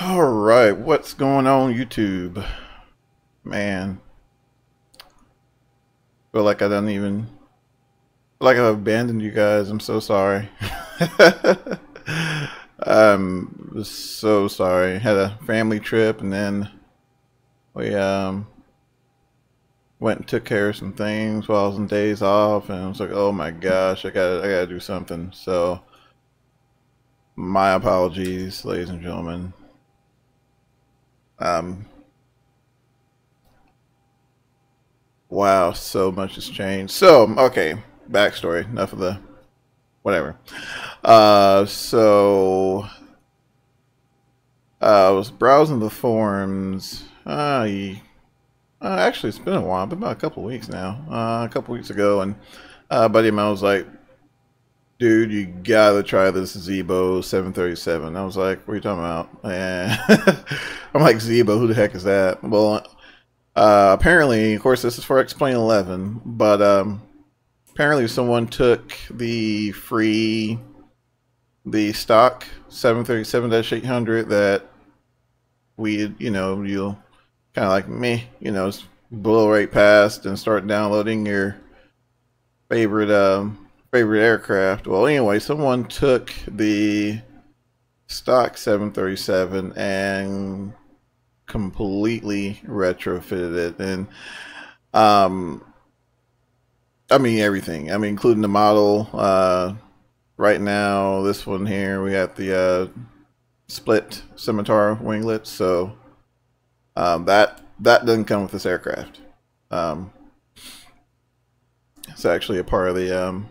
All right, what's going on YouTube? Man, feel like I don't even feel like I've abandoned you guys. I'm so sorry. I'm so sorry. Had a family trip and then we went and took care of some things while I was on days off, and I was like, oh my gosh, I gotta do something. So my apologies, ladies and gentlemen. Um, wow, so much has changed. So okay, backstory. Enough of the whatever. So I was browsing the forums. Actually, it's been a while. Been about a couple of weeks now. A couple weeks ago, and a buddy of mine was like, "Dude, you gotta try this Zibo 737." I was like, "What are you talking about?" And I'm like, "Zibo? Who the heck is that?" Well, apparently, of course, this is for Explain 11, but apparently, someone took the stock 737-800 that you'll kind of like me, blow right past and start downloading your favorite favorite aircraft. Well, anyway, someone took the stock 737 and completely retrofitted it, and um, I mean everything. I mean, including the model. Right now, this one here, we got the split scimitar winglets, so that doesn't come with this aircraft. It's actually a part of the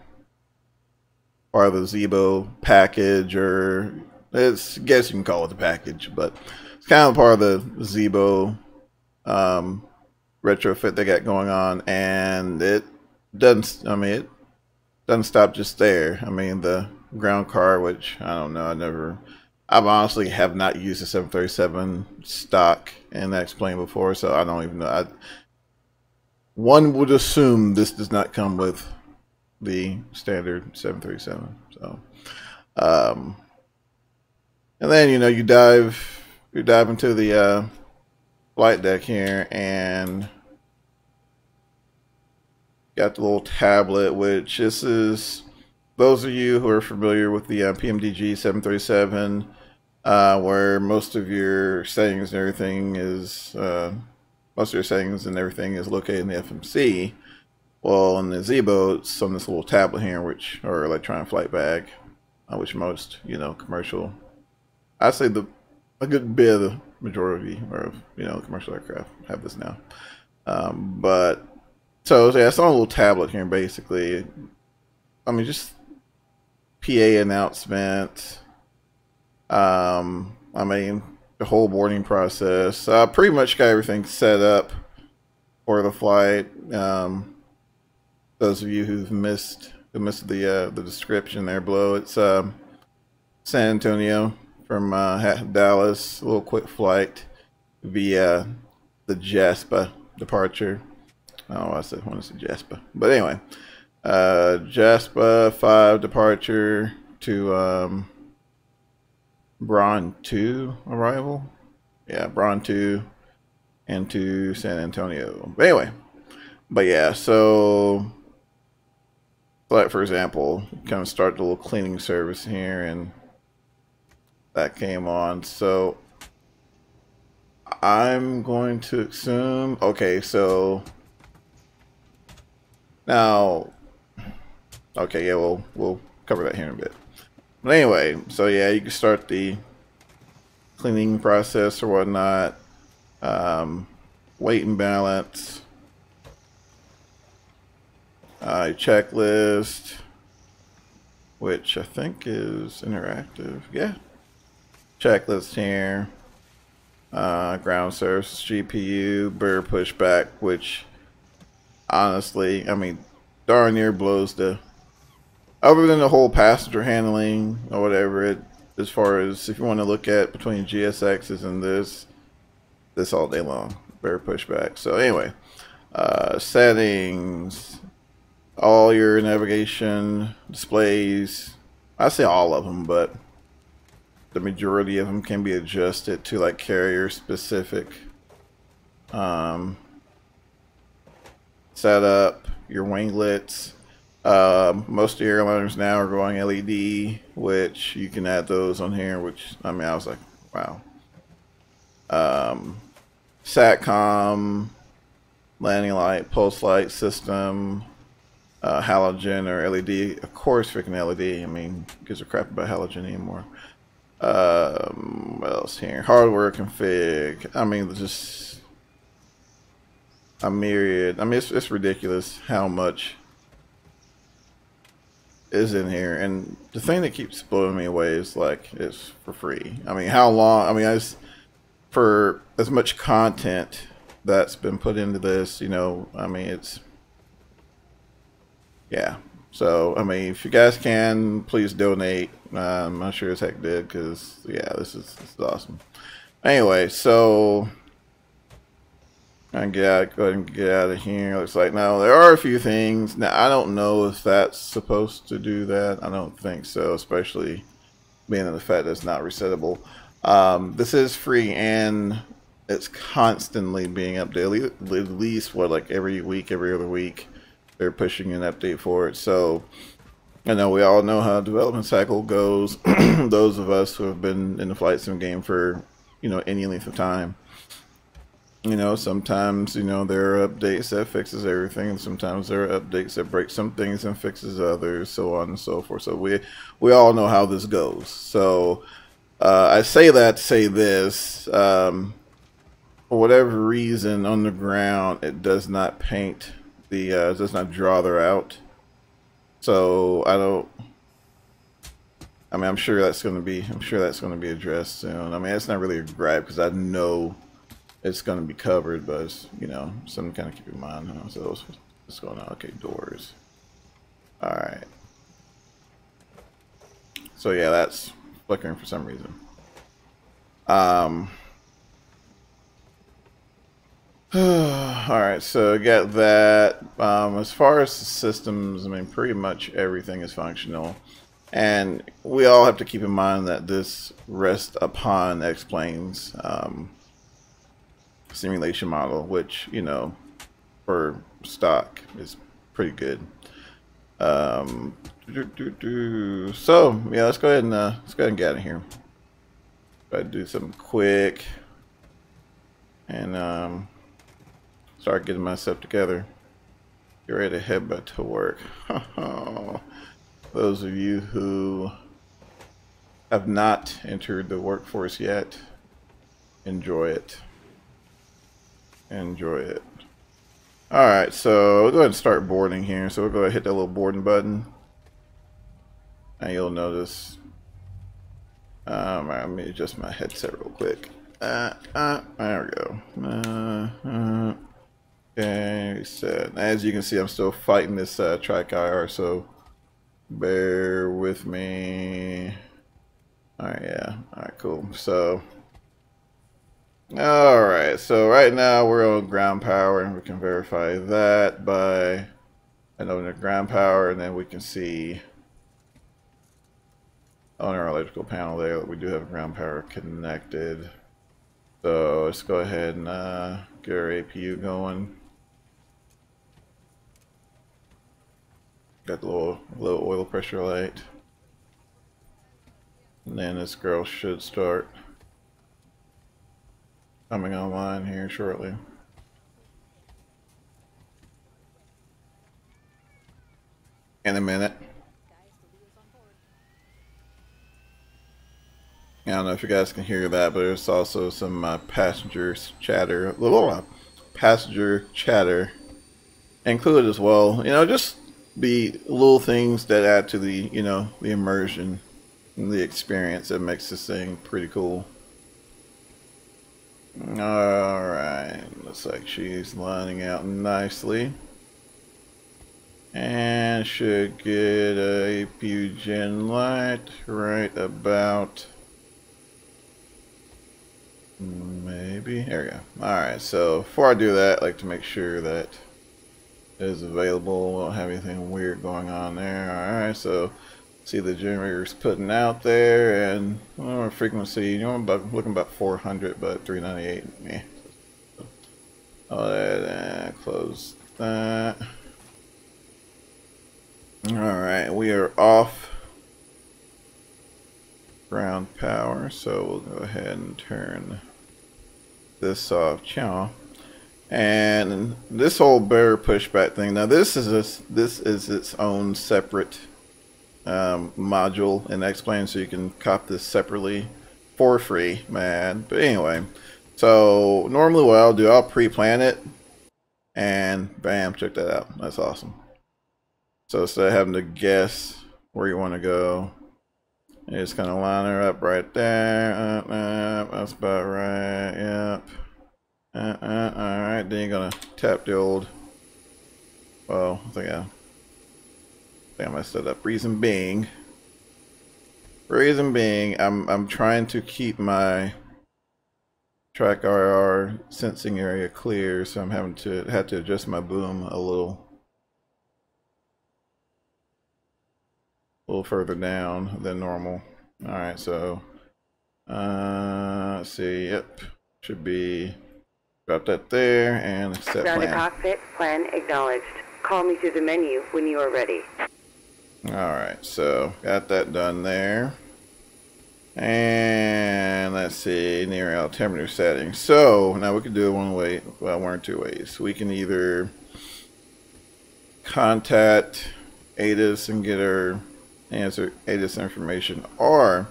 Zibo package, or I guess you can call it the package, but it's kind of part of the Zibo retrofit they got going on, and it doesn't. I mean, it doesn't stop just there. I mean, the ground car, which I don't know, I've honestly have not used a 737 stock in that Explain before, so I don't even know. One would assume this does not come with the standard 737. So, and then you dive into the flight deck here, and got the little tablet, which this is those of you who are familiar with the PMDG 737, where most of your settings and everything is located in the FMC. Well, in the Zibo, it's on this little tablet here, or electronic flight bag, which most commercial, I'd say a good bit of the majority of commercial aircraft have this now. But so yeah, it's on a little tablet here, basically. I mean, just PA announcement. I mean, the whole boarding process. Pretty much got everything set up for the flight. Those of you who missed the description there below, it's San Antonio from Dallas. A little quick flight via the Jaspa departure. Oh, I said Jaspa, but anyway, Jaspa 5 departure to Braun 2 arrival. Yeah, Braun 2 into San Antonio. But anyway, yeah, so like for example, kind of start the little cleaning service here, and that came on. So I'm going to assume, okay, so now, okay, yeah, we'll cover that here in a bit. But anyway, so yeah, you can start the cleaning process or whatnot. Weight and balance, checklist, which I think is interactive. Yeah, checklist here. Ground service, GPU, burr pushback, which honestly, I mean, darn near blows the, other than the whole passenger handling or whatever, as far as if you want to look at between GSXs and this all day long, burr pushback. So anyway, settings, all your navigation displays, I say all of them, but the majority of them can be adjusted to like carrier specific setup. Your winglets. Most airliners now are going LED, which you can add those on here. Which I mean, I was like, wow. Satcom, landing light, pulse light system, halogen or LED. Of course, freaking LED. I mean, who gives a crap about halogen anymore? What else here? Hardware config. I mean, just a myriad. I mean, it's ridiculous how much is in here. And the thing that keeps blowing me away is like it's for free. I mean, how long? I mean, for as much content that's been put into this, you know, I mean, it's, yeah. So, I mean, if you guys can, please donate. I'm not sure as heck did, because, yeah, this is awesome. Anyway, so, I can go ahead and get out of here. Looks like now there are a few things. Now, I don't know if that's supposed to do that. I don't think so, especially being in the fact that it's not resettable. This is free and it's constantly being updated. At least what, like every week, every other week, they're pushing an update for it. So I know we all know how the development cycle goes. Those of us who have been in the flight sim game for, you know, any length of time. You know, sometimes, you know, there are updates that fixes everything, and sometimes there are updates that break some things and fixes others, so on and so forth. So we all know how this goes. So I say that to say this, for whatever reason on the ground it does not paint the does not draw the route. So I mean, I'm sure that's going to be addressed soon. I mean, it's not really a gripe because I know it's going to be covered, but it's, you know, something kind of keep in mind. Huh? So what's going on? Okay, doors. All right. So yeah, that's flickering for some reason. Alright, so got that. As far as the systems, I mean, pretty much everything is functional. And we all have to keep in mind that this rests upon X-Plane's simulation model, which, you know, for stock is pretty good. So, yeah, let's go ahead and get out of here. Try to do something quick. And, start getting myself together. Get ready to head back to work. Those of you who have not entered the workforce yet, enjoy it. Enjoy it. Alright, so we'll go ahead and start boarding here. So we'll go ahead and hit that little boarding button. And you'll notice. Let me adjust my headset real quick. There we go. Okay, so as you can see, I'm still fighting this track IR, so bear with me. Alright, yeah. Alright, cool. So, alright, so right now we're on ground power, and we can verify that by knowing the ground power, and then we can see on our electrical panel there that we do have ground power connected. So let's go ahead and get our APU going. Got the little oil pressure light. And then this girl should start coming online here shortly. In a minute. I don't know if you guys can hear that, but there's also some passenger chatter included as well. You know, just the little things that add to the, you know, the immersion and the experience that makes this thing pretty cool. Alright, looks like she's lining out nicely. And should get a APU gen light right about, maybe, there we go. Alright, so before I do that, I like to make sure that it is available. We don't have anything weird going on there. Alright, so See the generators putting out there, and frequency, looking about 400, but 398. Yeah. All that, close that. All right, we are off ground power, so we'll go ahead and turn this off. Ciao. And this whole bear pushback thing. Now this is its own separate module in X-Plane, so you can cop this separately for free, man. But anyway, so normally what I'll do, I'll pre-plan it, and bam, check that out. That's awesome. So instead of having to guess where you want to go, you just kind of line her up right there. That's about right. Yep. Alright, then you're gonna tap the old, well, I think I messed it up. Reason being, I'm trying to keep my track IR sensing area clear, so I'm had to adjust my boom a little further down than normal. Alright, so let's see, yep, should be. Drop that there and set Ground to plan. cockpit, plan acknowledged. Call me through the menu when you are ready. Alright, so got that done there. And let's see, near altimeter settings. So now we can do it one or two ways. We can either contact ATIS and get our ATIS information, or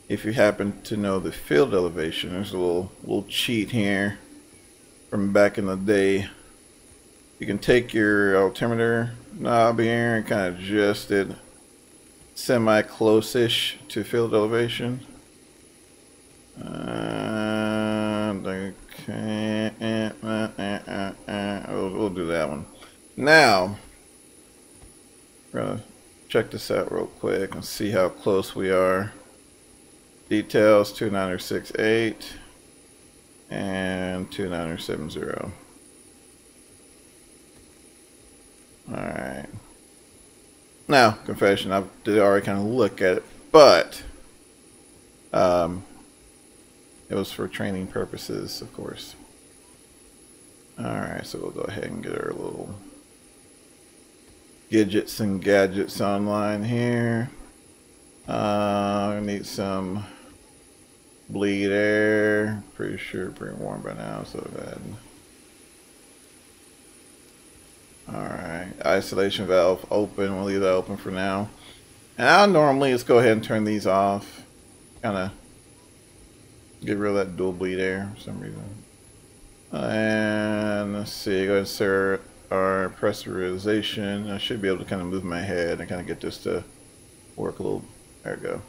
if you happen to know the field elevation, there's a little cheat here from back in the day. You can take your altimeter knob here and kind of adjust it semi-close-ish to field elevation. Okay, we'll do that one. Now, we're gonna check this out real quick and see how close we are. Details 29068 and 29070. Alright. Now, confession, I did already kind of look at it, but it was for training purposes, of course. Alright, so we'll go ahead and get our little gadgets and gadgets online here. I need some bleed air. Pretty sure pretty warm by now, so bad. Alright, isolation valve open. We'll leave that open for now. And I'll normally just go ahead and turn these off. Kind of get rid of that dual bleed air for some reason. And let's see, go ahead and insert our pressurization. I should be able to kind of move my head and kind of get this to work a little. There we go.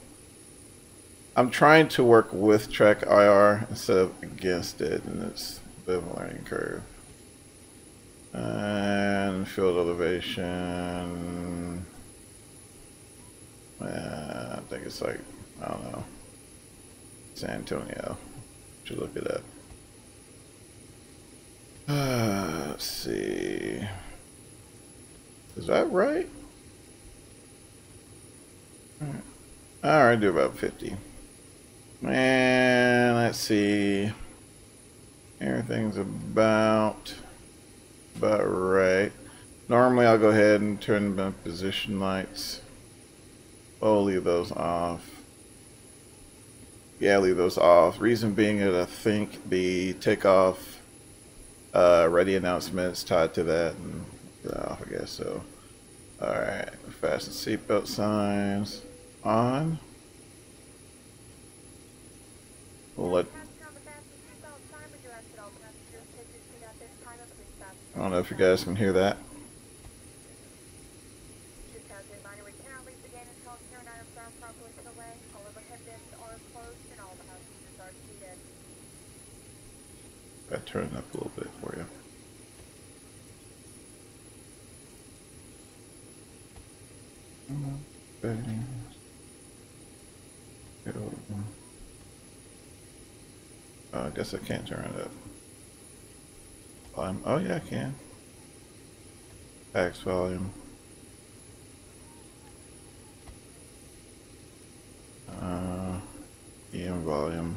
I'm trying to work with track IR instead of against it, and it's a bit of a learning curve. And field elevation. I think it's like, I don't know, San Antonio. Should look it up. Let's see. Is that right? Alright, do about 50. And let's see. Everything's about right. Normally I'll go ahead and turn the position lights. I'll leave those off. Yeah, leave those off. Reason being that I think the takeoff ready announcements tied to that, and off, I guess so. Alright, fasten seatbelt signs on. We'll let. I don't know if you guys can hear that. I turn it up a little bit for you. I guess I can't turn it up. Oh yeah, I can. Max volume. volume.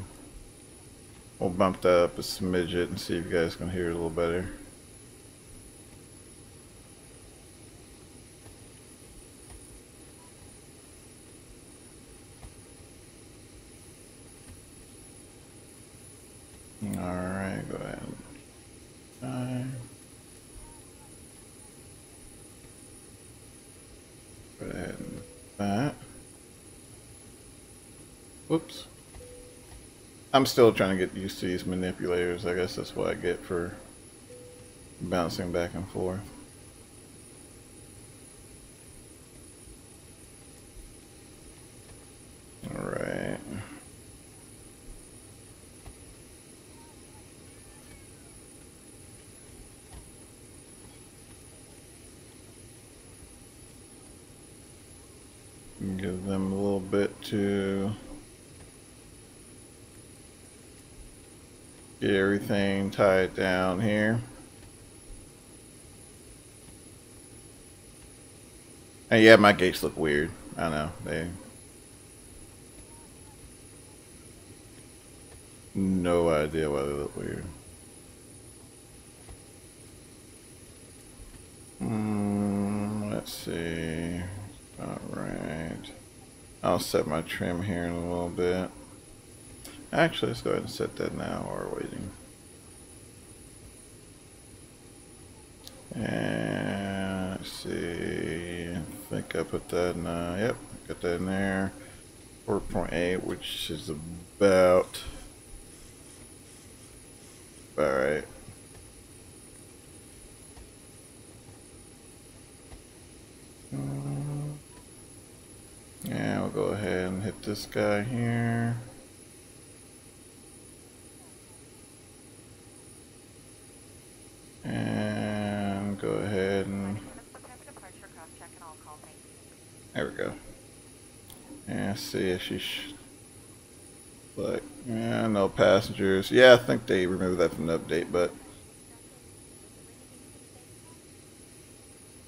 We'll bump that up a smidget and see if you guys can hear it a little better. Alright, go ahead. Go ahead and that. Whoops. I'm still trying to get used to these manipulators. I guess that's what I get for bouncing back and forth. Alright. Give them a little bit to get everything tied down here. And yeah, my gates look weird. I know. They no idea why they look weird. Let's see. Alright. I'll set my trim here in a little bit. Actually, let's go ahead and set that now while we're waiting. And let's see. I think I put that in, yep, got that in there. 4.8, which is about right. Yeah, we'll go ahead and hit this guy here. And go ahead and there we go. And see if she's like, yeah, no passengers. Yeah, I think they removed that from the update, but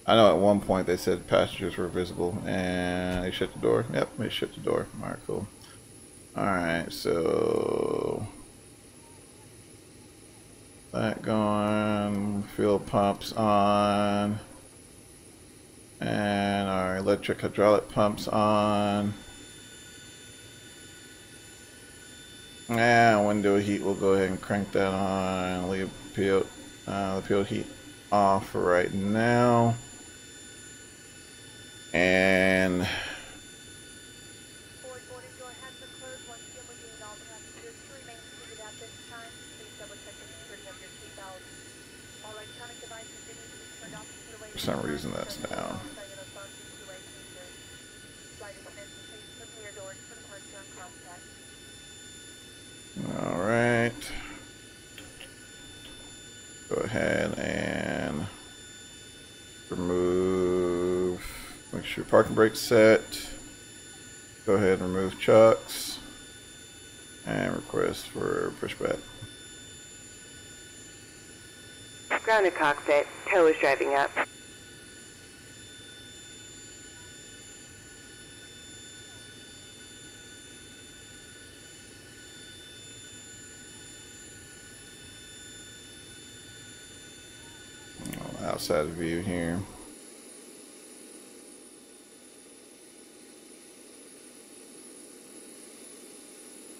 I know at one point they said passengers were visible, and they shut the door. Yep, they shut the door. Alright, cool. Alright, so that going, fuel pumps on, and our electric hydraulic pumps on. And window heat, we'll go ahead and crank that on, leave the PO heat off for right now. And for some reason that's down. Alright. Go ahead and remove, make sure parking brake's set. Go ahead and remove chucks. And request for pushback. Grounded cockpit. Tow is driving up. Outside view here.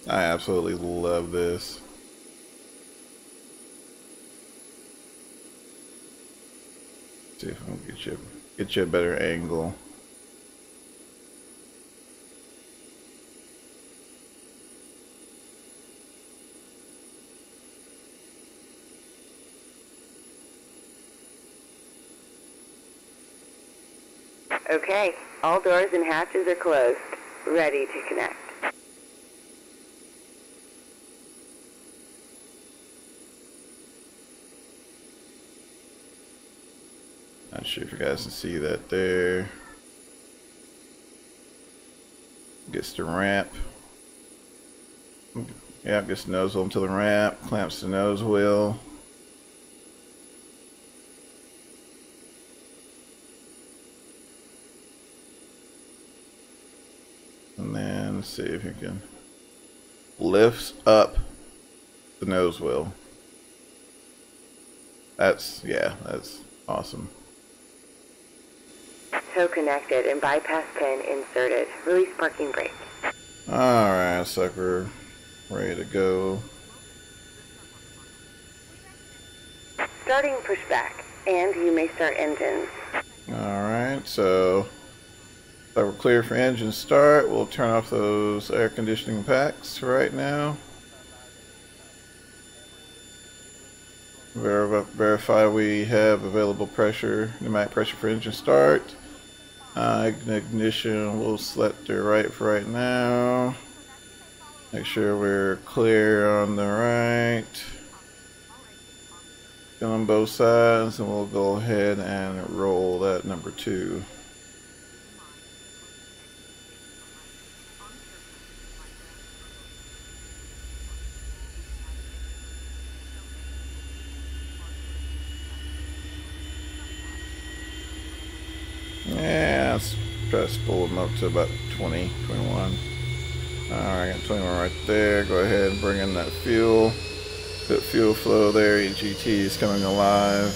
I absolutely love this. See if I can get you a better angle. Okay, all doors and hatches are closed. Ready to connect. Not sure if you guys can see that there. Gets the ramp. Yeah, gets the nose wheel into the ramp, clamps the nose wheel. And then let's see if you can lifts up the nose wheel. That's awesome. Tow connected and bypass pin inserted. Release parking brake. Alright, sucker. Ready to go. Starting pushback, and you may start engines. Alright, so we're clear for engine start. We'll turn off those air conditioning packs right now. Verify we have available pressure, pneumatic pressure for engine start. Ignition, we'll select the right for right now. Make sure we're clear on the right. On both sides, and we'll go ahead and roll that number 2. Yeah, let's try to pull them up to about 20, 21. Alright, got 21 right there. Go ahead and bring in that fuel. Good fuel flow there. EGT is coming alive.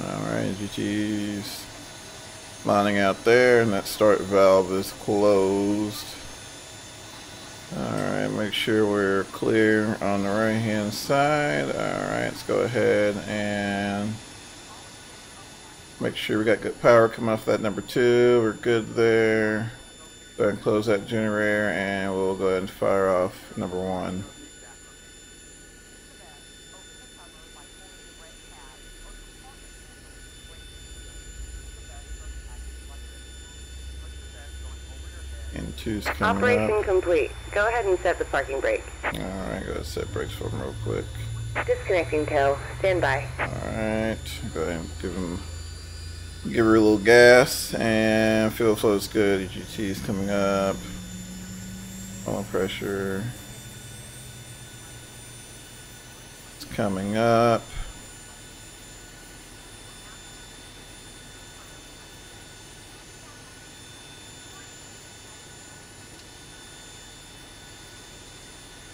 Alright, EGT's lining out there, and that start valve is closed. Alright, make sure we're clear on the right hand side. Alright, let's go ahead and make sure we got good power coming off that number 2. We're good there. Go ahead and close that generator, and we'll go ahead and fire off number 1. And 2's coming Operation up. complete. Go ahead and set the parking brake. Alright, go ahead and set brakes for him real quick. Disconnecting tow. Stand by. Alright, go ahead and give her a little gas, and fuel flow is good. EGT is coming up. Oil pressure. It's coming up.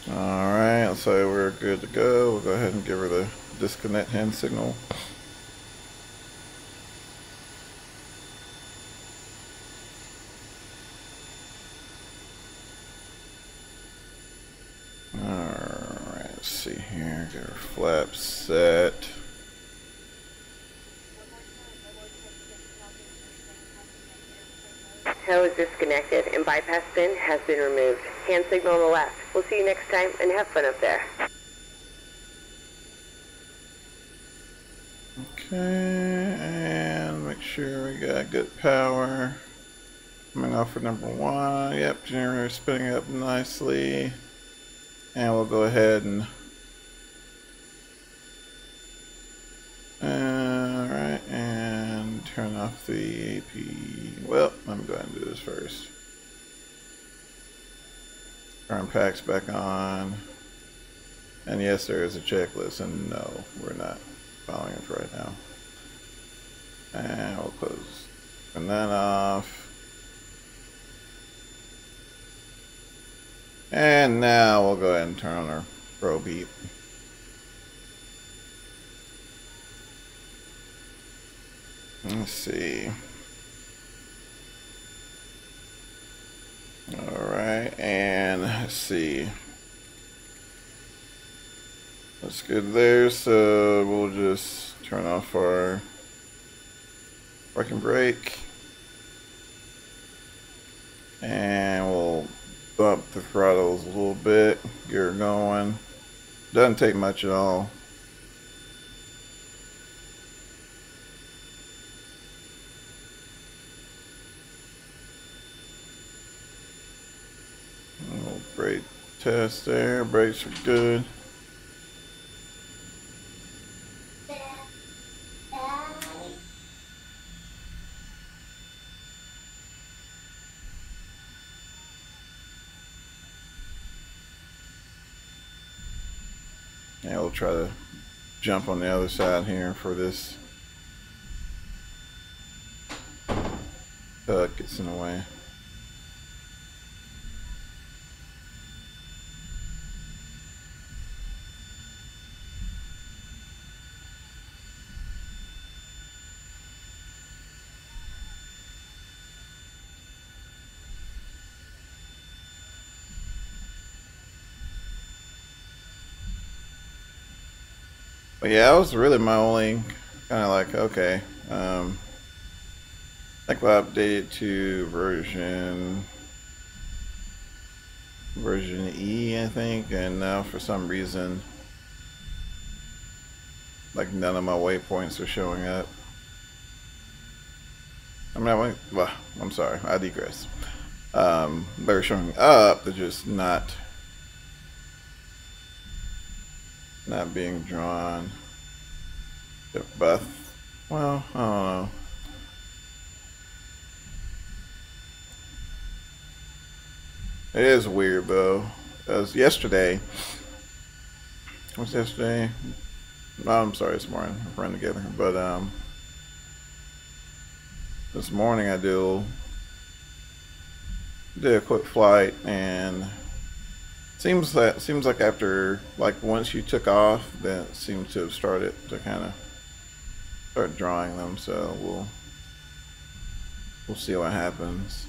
Alright, let's say we're good to go. We'll go ahead and give her the disconnect hand signal. Alright, let's see here. Get her flaps set. Tow is disconnected and bypass pin has been removed. Hand signal on the left. We'll see you next time, and have fun up there. Okay, and make sure we got good power. Coming off for number 1. Yep, generator spinning up nicely. And we'll go ahead and alright, and turn off the AP. Well, let me go ahead and do this first. Turn packs back on. And yes, there is a checklist, and no, we're not following it right now. And we'll close. Turn that off. And now we'll go ahead and turn on our pro beep. Let's see. Alright, and let's see. That's good there, so we'll just turn off our parking brake. And we'll bump the throttles a little bit, get her going. Doesn't take much at all. A little brake test there, brakes are good. And we'll try to jump on the other side here for this. It gets in the way. But yeah, that was really my only kind of like, okay, I think we'll update it to version E, I think, and now for some reason, like none of my waypoints are showing up. I mean, well, I'm sorry, I digress. They're showing up, they're just not being drawn. But, well, I don't know. It is weird though, because yesterday, what's yesterday? No, I'm sorry, this morning, we're running together, but this morning I did a quick flight, and seems like after, like, once you took off, then it seems to have started to kind of start drawing them. So we'll see what happens.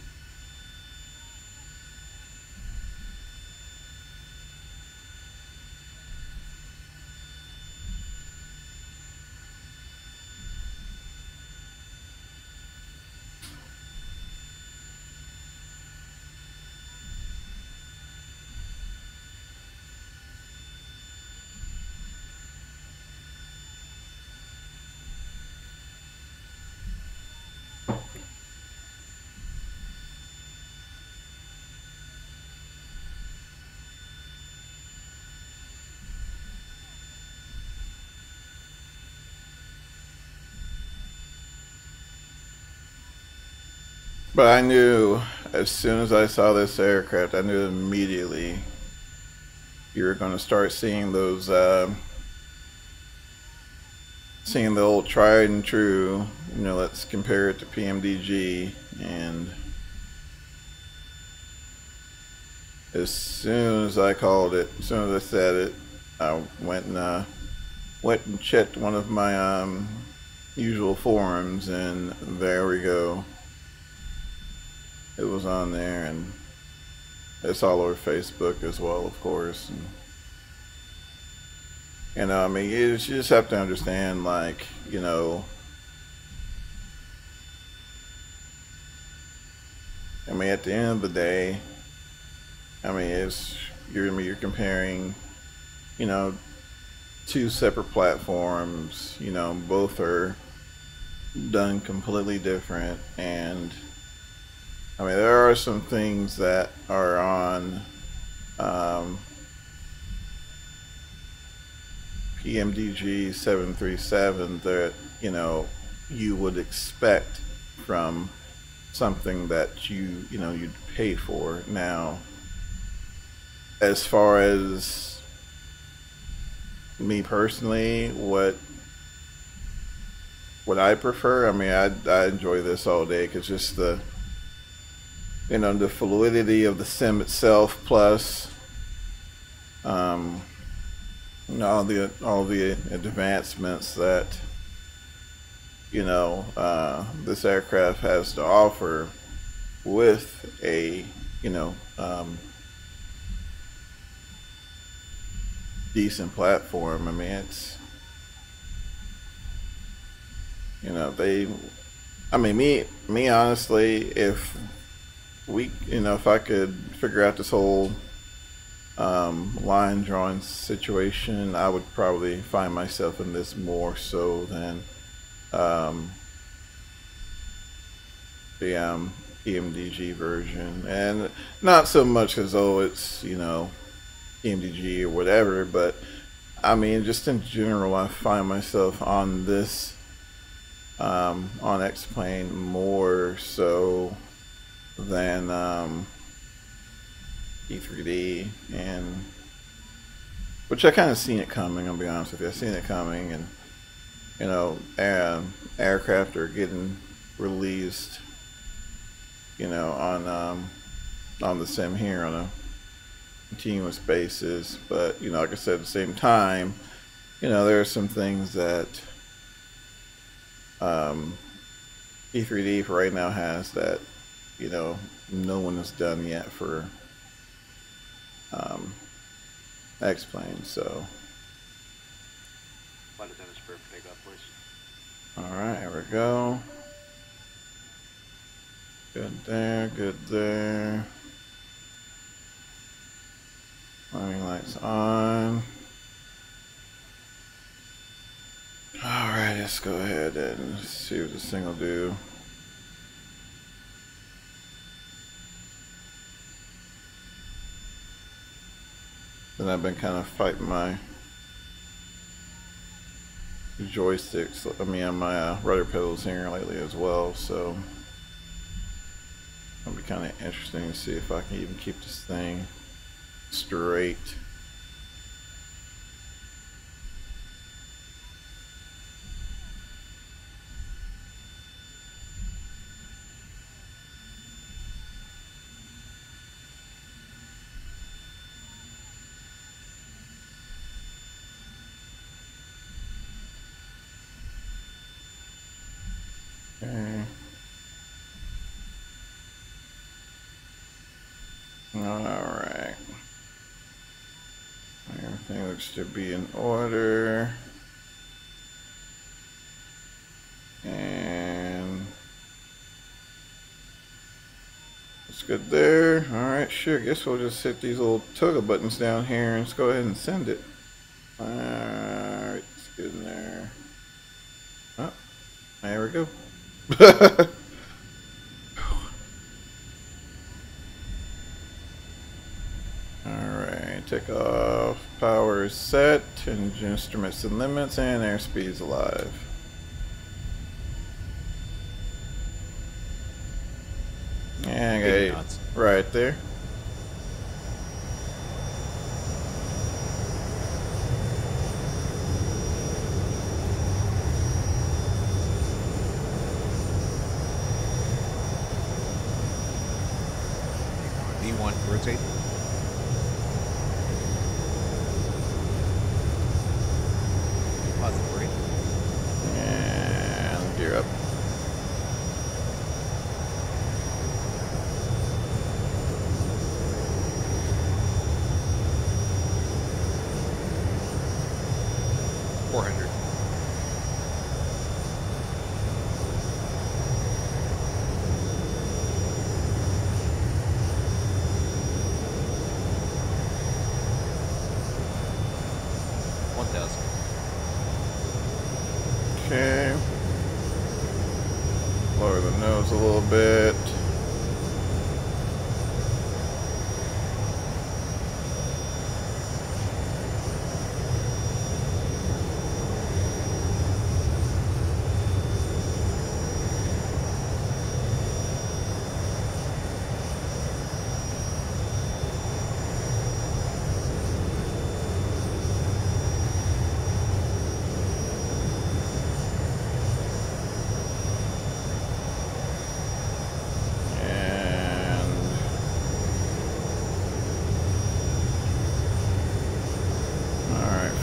But I knew as soon as I saw this aircraft, I knew immediately you were going to start seeing those, seeing the old tried and true, you know, let's compare it to PMDG. And as soon as I called it, as soon as I said it, I went and checked one of my usual forums, and there we go. It was on there, and it's all over Facebook as well, of course. And I mean, you just have to understand, like, you know, I mean, at the end of the day, I mean, you're comparing, you know, two separate platforms. You know, both are done completely different, and I mean, there are some things that are on PMDG 737 that, you know, you would expect from something that you know, you'd pay for. Now, as far as me personally, what I prefer, I mean, I enjoy this all day, because just the, you know, the fluidity of the sim itself, plus all the advancements that, you know, this aircraft has to offer with a, you know, decent platform. I mean, it's, you know, I mean, me honestly, if I could figure out this whole line drawing situation, I would probably find myself in this more so than the EMDG version. And not so much as though it's, you know, EMDG or whatever, but I mean, just in general, I find myself on this on X-Plane more so than E3D. And which I kind of seen it coming. I'll be honest with you, I seen it coming, and you know, aircraft are getting released, you know, on the sim here on a continuous basis. But you know, like I said, at the same time, you know, there are some things that E3D for right now has that, you know, no one has done yet for X-Plane. So alright, here we go. Good there, good there. Running lights on. Alright, let's go ahead and see what this thing will do. Then I've been kind of fighting my joysticks, I mean on my rudder pedals here lately as well, so it'll be kind of interesting to see if I can even keep this thing straight. Okay. Alright. Everything looks to be in order. And it's good there. Alright, sure. Guess we'll just hit these little toggle buttons down here and let's go ahead and send it. Alright, it's good in there. Oh, there we go. Alright, take off, power is set, engine instruments and limits, and airspeed is alive. And I got 8 right there. D1, rotate. Positive brake. And gear up. Okay. Lower the nose a little bit.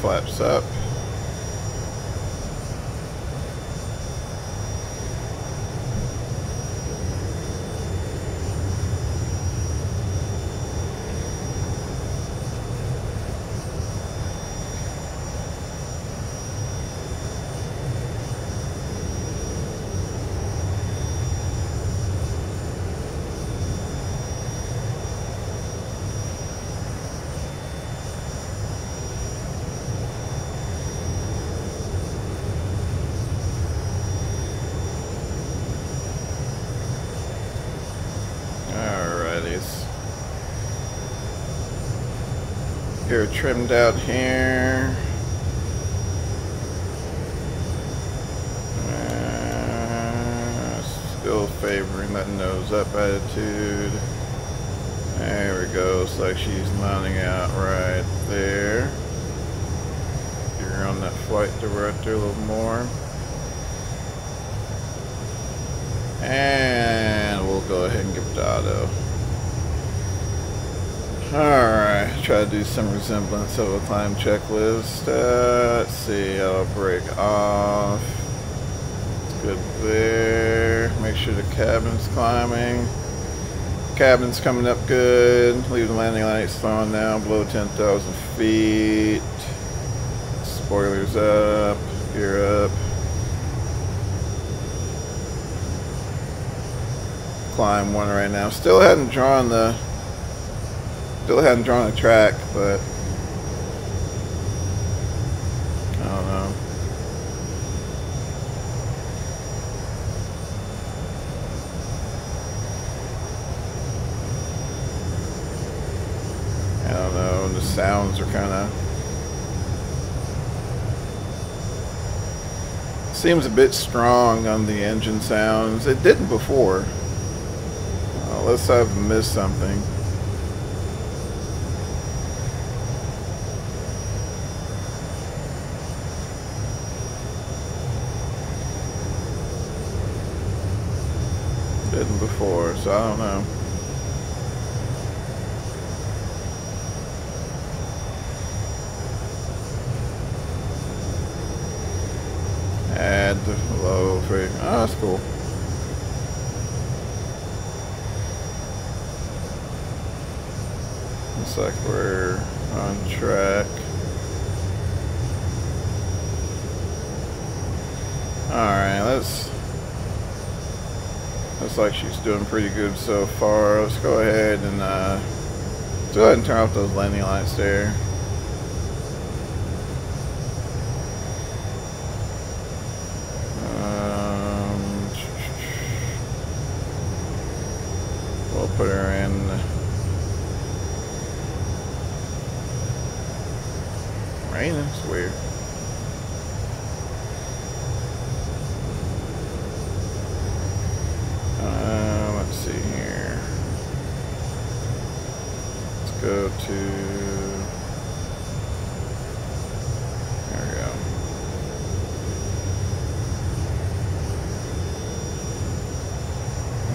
Flaps up. Here trimmed out here. Still favoring that nose up attitude. There we go. Looks like she's mounting out right there. finger on that flight director a little more. And we'll go ahead and give it to auto. Alright, try to do some resemblance of a climb checklist. Let's see, I'll break off. It's good there. Make sure the cabin's climbing. Cabin's coming up good. Leave the landing lights on now, below 10,000 feet. Spoilers up, gear up. Climb 1 right now. Still hadn't drawn the track, but I don't know. I don't know. The sounds are kind of seems a bit strong on the engine sounds. It didn't before. Unless I've missed something. Didn't before, so I don't know. Add the low free. Oh, that's cool. Looks like we're on track. Alright, looks like she's doing pretty good so far. Let's go ahead and turn off those landing lights there. We'll put her in. Rain, it's weird. Let's see here. Let's go to. There we go.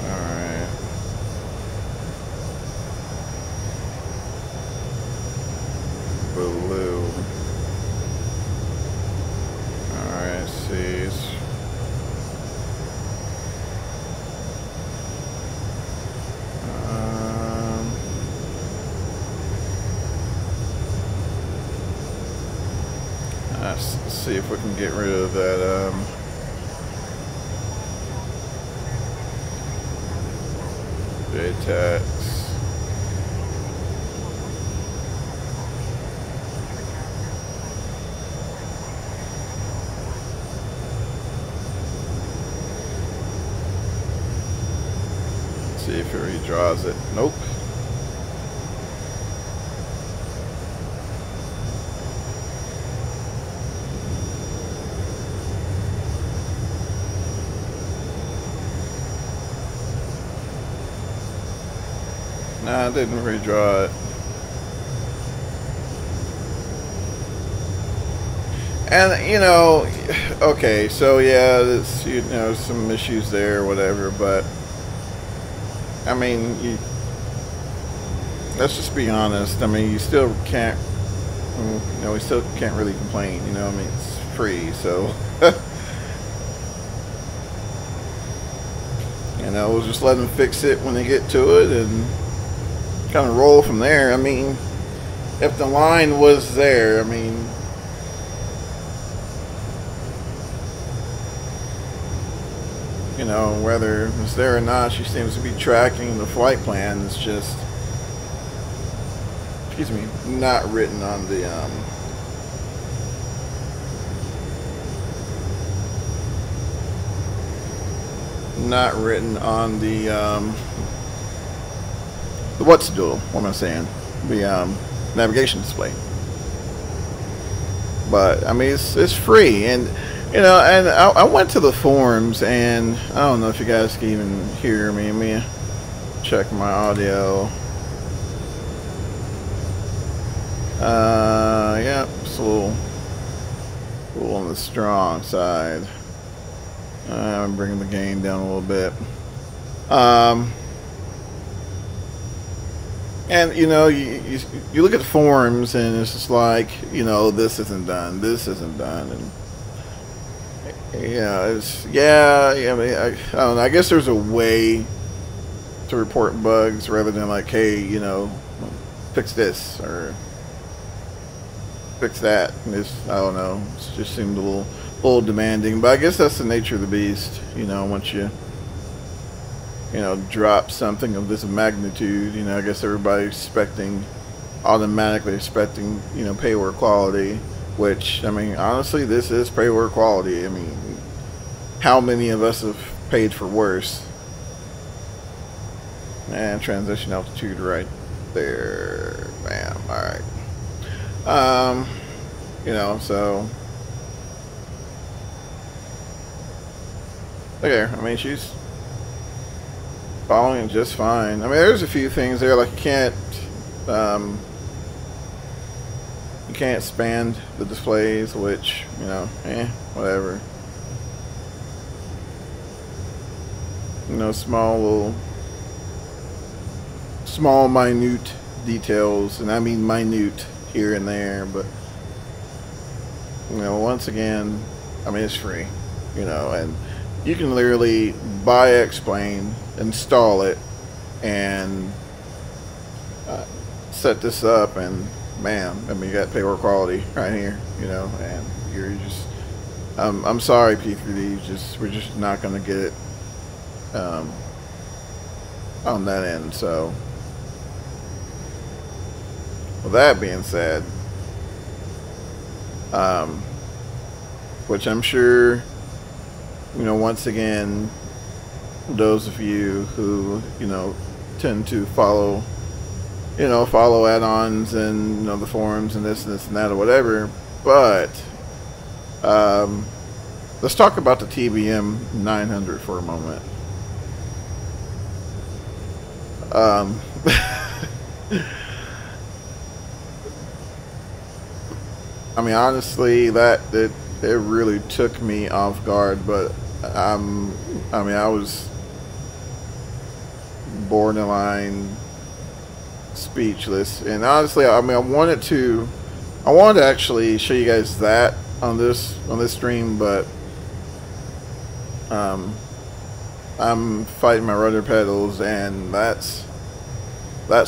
All right. Blue. Let's see if we can get rid of that JTAX. See if it redraws it. Nope. Nah, I didn't redraw it. And you know, okay, so yeah, there's, you know, some issues there or whatever, but I mean, let's just be honest. I mean, you still can't, you know, we still can't really complain, you know, I mean, it's free, so you know, we'll just let them fix it when they get to it and kind of roll from there. I mean, if the line was there, I mean, you know, whether it's there or not, she seems to be tracking the flight plan. It's just, excuse me, not written on the what's dual, what am I saying? The navigation display. But I mean, it's free, and you know, and I went to the forums, and I don't know if you guys can even hear me. Let me check my audio. Yeah, it's a little the strong side. I'm bringing the gain down a little bit. And you know, you look at the forums, and it's just like, you know, this isn't done, and yeah, I mean, I don't know. I guess there's a way to report bugs rather than like, hey, you know, fix this or fix that. And I don't know. It just seemed a little demanding, but I guess that's the nature of the beast. You know, once you drop something of this magnitude, you know, I guess everybody's automatically expecting, you know, payware quality, which, I mean, honestly, this is payware quality. I mean, how many of us have paid for worse? And transition altitude right there. Bam. Alright. You know, so look there. I mean, she's following just fine. I mean, there's a few things there, like you can't span the displays, which, you know, whatever. You know, small minute details, and I mean minute here and there, but you know, once again, I mean, it's free, you know, and you can literally buy X-Plane, install it, and set this up, and bam, I mean, you got payware quality right here, you know, and you're just, I'm sorry, P3D, we're just not going to get it on that end. So with that being said, which I'm sure, you know, once again, those of you who, you know, tend to follow add-ons and, you know, the forums and this and that or whatever, but let's talk about the TBM 900 for a moment. I mean, honestly, it really took me off guard, but I mean, I was borderline speechless, and honestly, I mean, I wanted to actually show you guys that on this stream, but I'm fighting my rudder pedals, and that's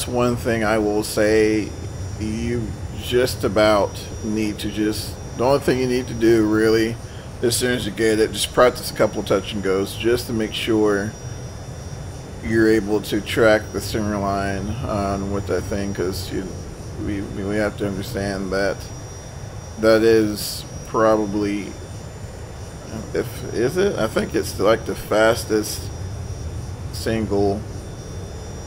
one thing I will say. You just about need to the only thing you need to do really, as soon as you get it, just practice a couple of touch and goes just to make sure you're able to track the center line on with that thing, because we have to understand that is probably, I think it's like the fastest single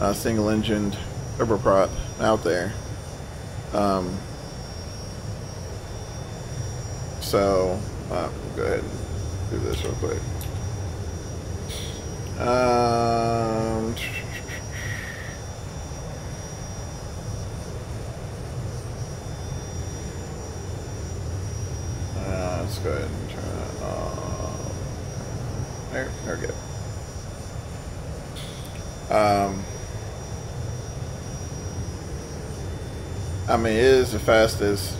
engined turboprop out there. So go ahead and do this real quick. Let's go ahead and turn it on. There we go. I mean, it is the fastest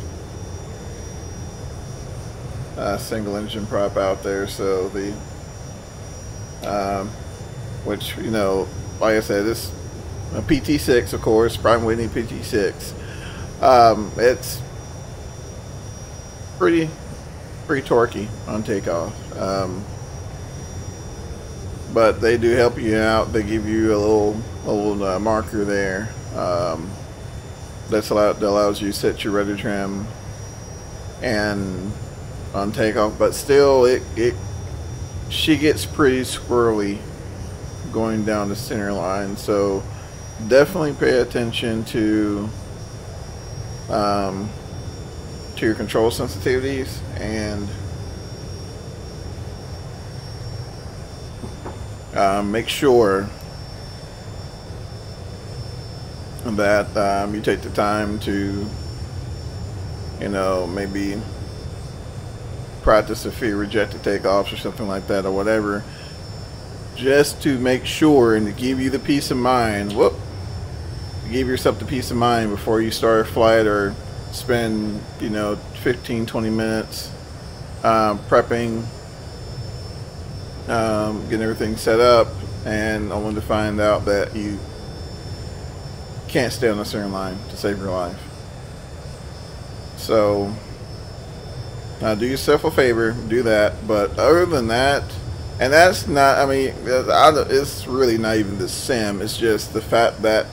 single engine prop out there, so which, you know, like I said, this a PT6, of course, Prime Whitney PT6. It's pretty torquey on takeoff, but they do help you out. They give you a little marker there that allows you to set your rudder trim and on takeoff, but still she gets pretty squirrely going down the center line, so definitely pay attention to your control sensitivities, and make sure that you take the time to, you know, maybe practice a few rejected takeoffs or something like that or whatever, just to make sure and to give you the peace of mind. Give yourself the peace of mind before you start a flight or spend 15-20 minutes prepping, getting everything set up, and only to find out that you can't stay on the center line to save your life. So do yourself a favor, do that. But other than that, and that's not, I mean, it's really not even the sim. It's just the fact that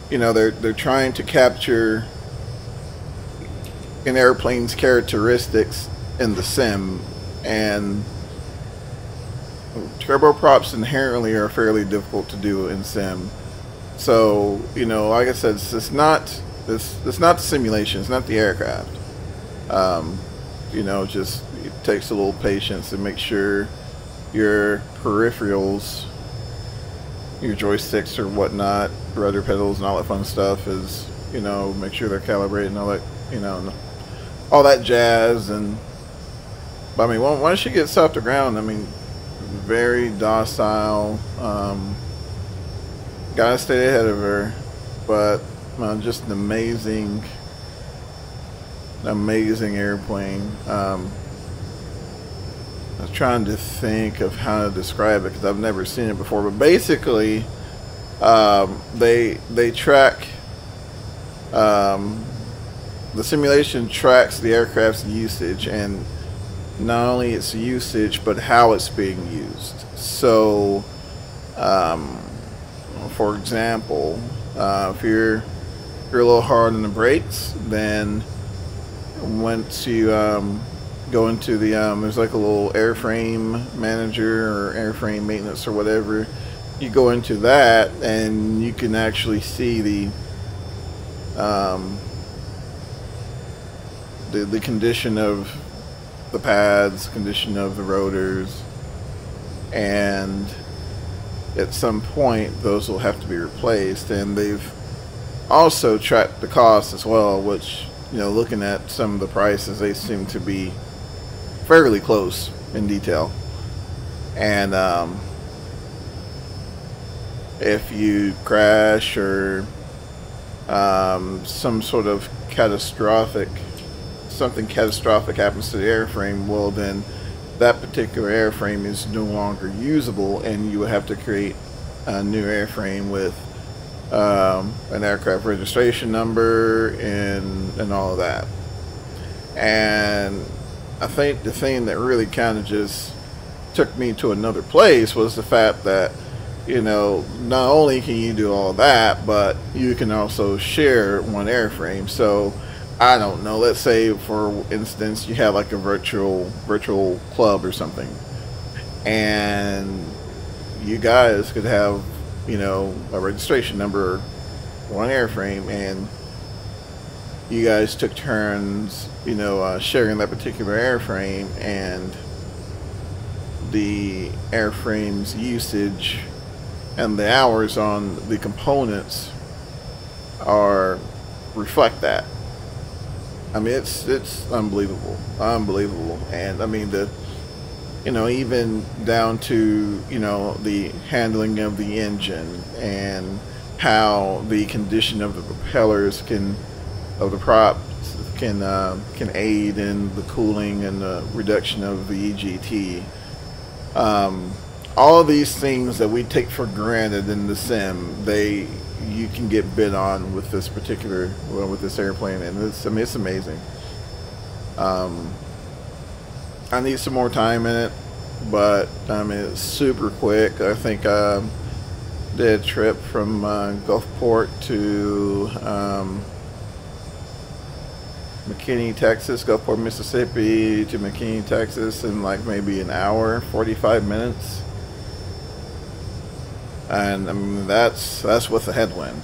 they're trying to capture an airplane's characteristics in the sim, and turboprops inherently are fairly difficult to do in sim. So like I said, it's not the simulation, it's not the aircraft. Just it takes a little patience to make sure your peripherals, your joysticks or whatnot, rudder pedals and all that fun stuff is, make sure they're calibrated and all that, all that jazz. But I mean, once she gets off the ground, I mean, very docile. Gotta stay ahead of her, but just an amazing airplane. I was trying to think of how to describe it because I've never seen it before, but basically they track, the simulation tracks the aircraft's usage, and not only its usage but how it's being used. So for example, if you're a little hard on the brakes, then once you go into the there's like a little airframe manager or airframe maintenance or whatever, you go into that and you can actually see the condition of the pads, condition of the rotors, and at some point those will have to be replaced. And they've also tracked the cost as well, which, looking at some of the prices, they seem to be fairly close in detail. And if you crash or some sort of something catastrophic happens to the airframe, well, then that particular airframe is no longer usable, and you would have to create a new airframe with an aircraft registration number and all of that. And I think the thing that really kind of just took me to another place was the fact that, not only can you do all that, but you can also share one airframe. So I don't know, let's say for instance you have like a virtual club or something, and you guys could have a registration number, one airframe, and you guys took turns sharing that particular airframe, and the airframe's usage and the hours on the components reflect that. I mean, it's unbelievable. And I mean, even down to the handling of the engine and how the condition of the propellers of the props can aid in the cooling and the reduction of the EGT. All of these things that we take for granted in the sim, you can get bid on with this airplane, and it's amazing. I need some more time in it, but I mean, it's super quick. I think I did a trip from Gulfport to McKinney, Texas, Gulfport, Mississippi to McKinney, Texas in like maybe an hour, 45 minutes. And I mean, that's with the headwind.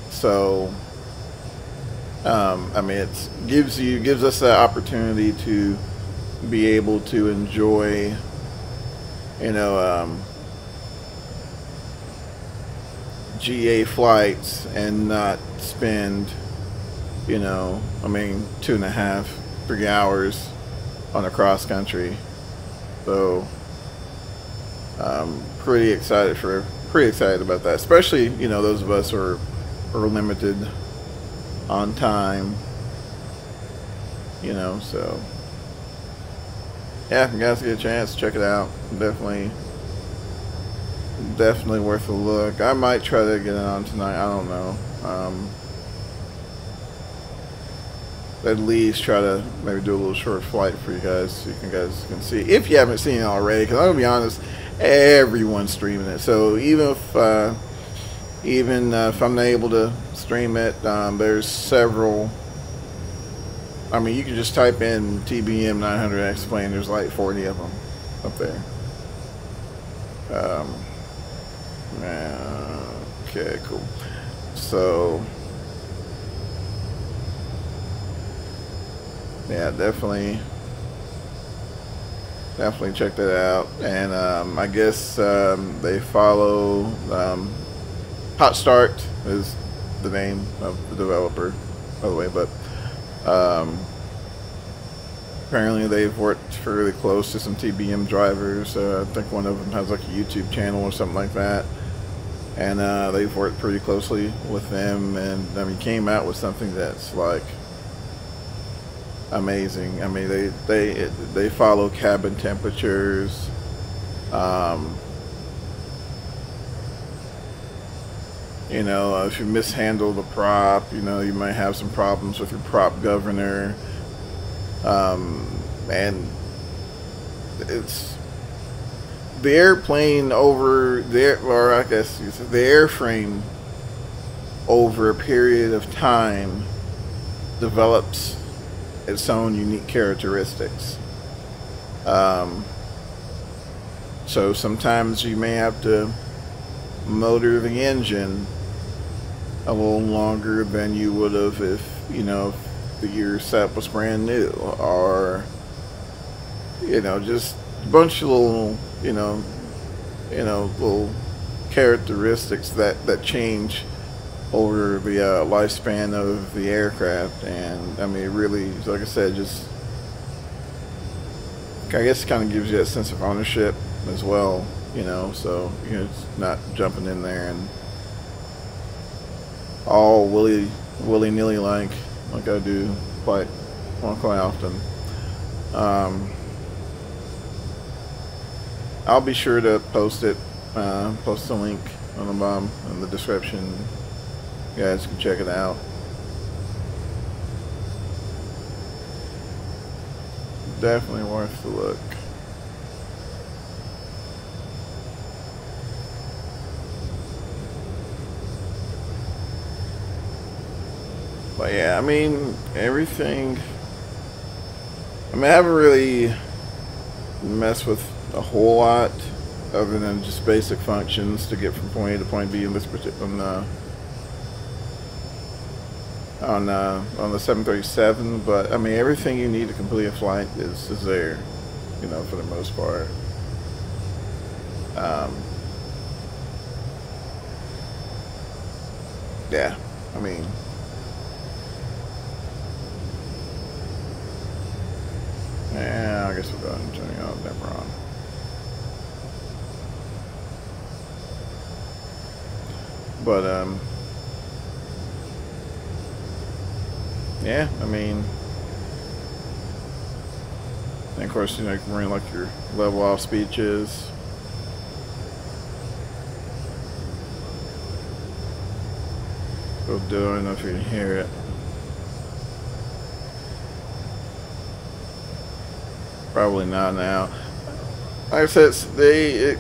So I mean, it gives us that opportunity to be able to enjoy GA flights and not spend I mean 2.5-3 hours on a cross country. So I'm pretty excited about that, especially, you know, those of us who are limited on time, you know. So yeah, if you guys get a chance, check it out. Definitely worth a look. I might try to get it on tonight. I don't know. At least try to maybe do a little short flight for you guys, so you guys can see, if you haven't seen it already. Because I'm gonna be honest, everyone's streaming it. So even if I'm not able to stream it, there's several. I mean, you can just type in TBM 900 X-Plane. There's like 40 of them up there. Okay, cool. So yeah, definitely check that out. And I guess they follow Hot Start is the name of the developer, by the way, but apparently they've worked fairly close to some TBM drivers. I think one of them has like a YouTube channel or something like that, and they've worked pretty closely with them, and I mean, came out with something that's like amazing. I mean, they follow cabin temperatures. You know, if you mishandle the prop, you know, you might have some problems with your prop governor. And it's the airplane over there, or I guess the airframe over a period of time develops its own unique characteristics. So sometimes you may have to motor the engine a little longer than you would have if, you know, the gear set was brand new, or, you know, just a bunch of little, you know, little characteristics that change over the lifespan of the aircraft. And I mean, really, like I said, just, I guess, kind of gives you that sense of ownership as well, you know. So, you know, it's not jumping in there and all willy-nilly like I do quite often. I'll be sure to post the link on the bottom in the description. You guys can check it out. Definitely worth the look. But yeah, I mean, everything. I mean, I haven't really messed with a whole lot other than just basic functions to get from point A to point B in this particular on the 737. But I mean, everything you need to complete a flight is there, you know, for the most part. Yeah, I mean. Yeah, I guess we'll go ahead and turn it on. Never on. But yeah, I mean, and of course, you know, you can run like your level off speeches. Go do it. I don't know if you can hear it. Probably not now. Like I said, the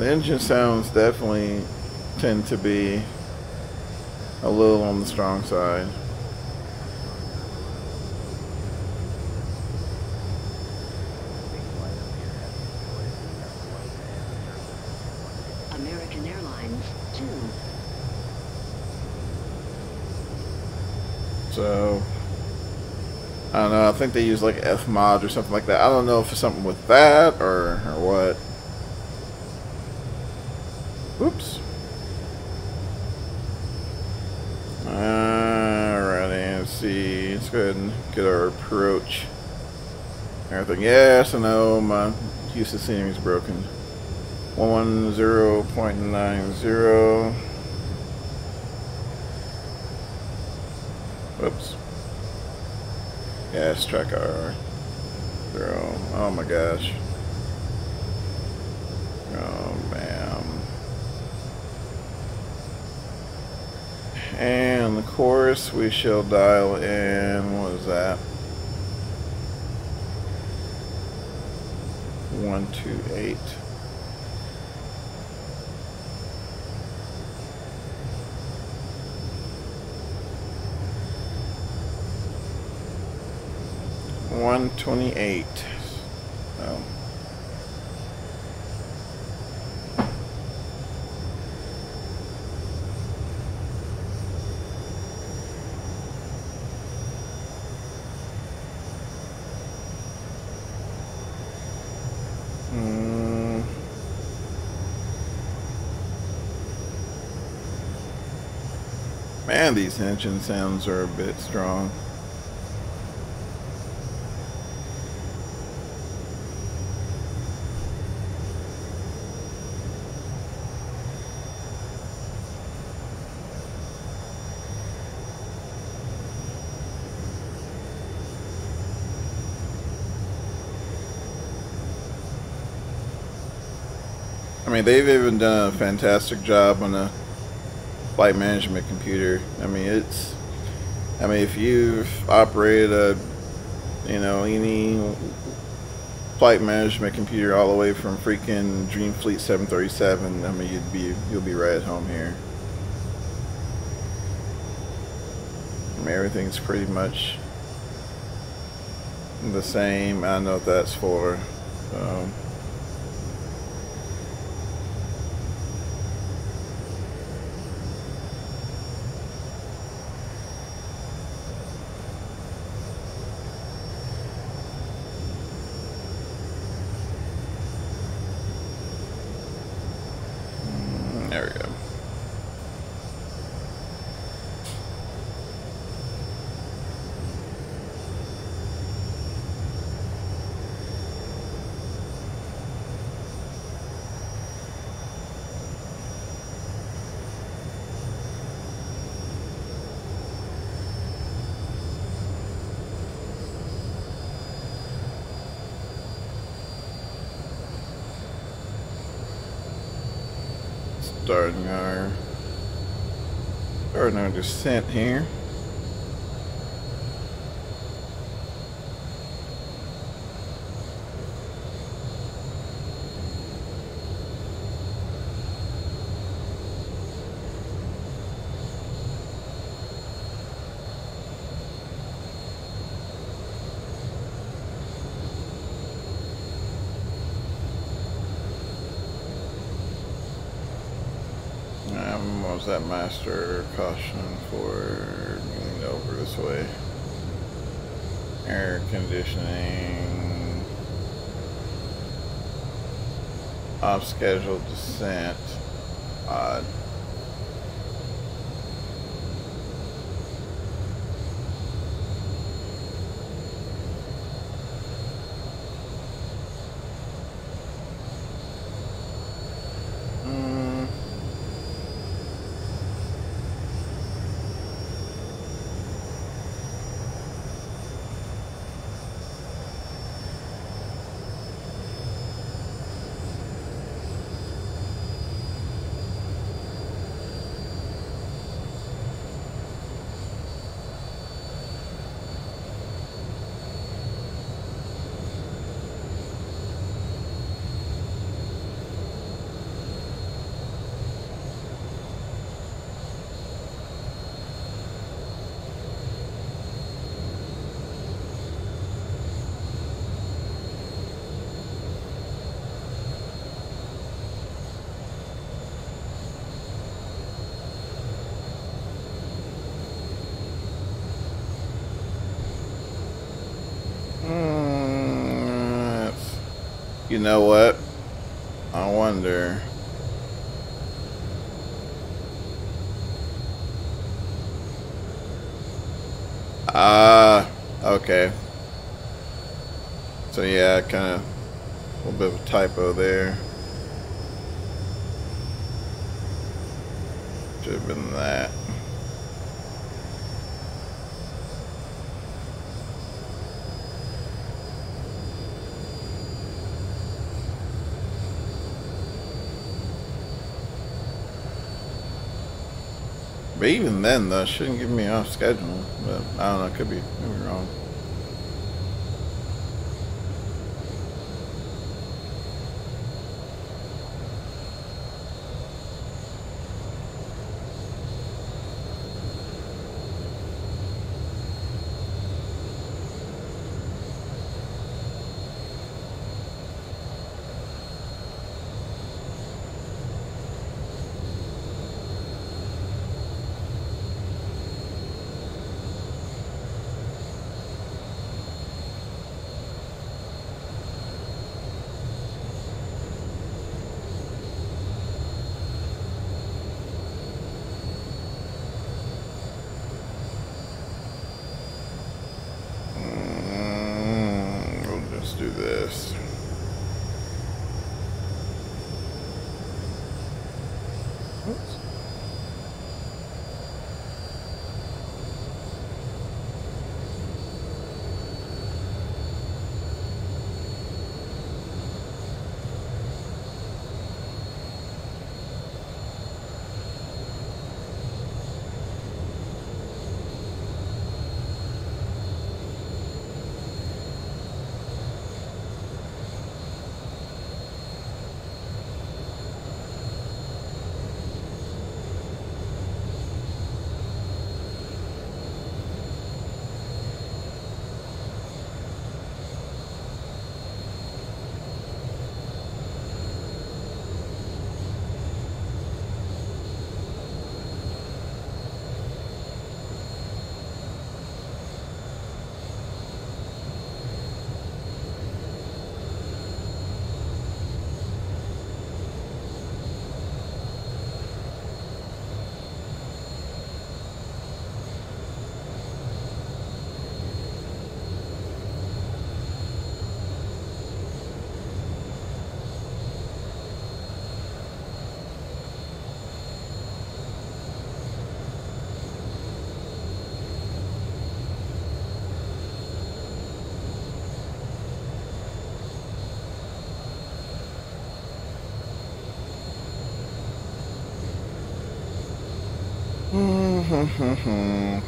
engine sounds definitely tend to be a little on the strong side. American Airlines 2. So I don't know, I think they use like F mod or something like that. I don't know if it's something with that or what. Whoops. Alrighty, let's see. go ahead and get our approach. Everything. Yes, I know my Houston scenery is broken. 110.90. Whoops. Yes, track our 0. Oh my gosh. Oh man. And of course we shall dial in, what is that? 128. $128. Oh. Man, these engine sounds are a bit strong. I mean, they've even done a fantastic job on the flight management computer. I mean, if you've operated a, any flight management computer all the way from freaking Dreamfleet 737, I mean, you'll be right at home here. I mean, everything's pretty much the same. I know what that's for. So. There we go. Starting our descent here. What was that master caution for moving over this way? Air conditioning. Off schedule descent. Odd. You know what? I wonder. Okay. So yeah, kind of a little bit of a typo there. Should have been that. But even then, though, shouldn't give me off schedule. But I don't know, could be wrong. Do this. Oops. Alright,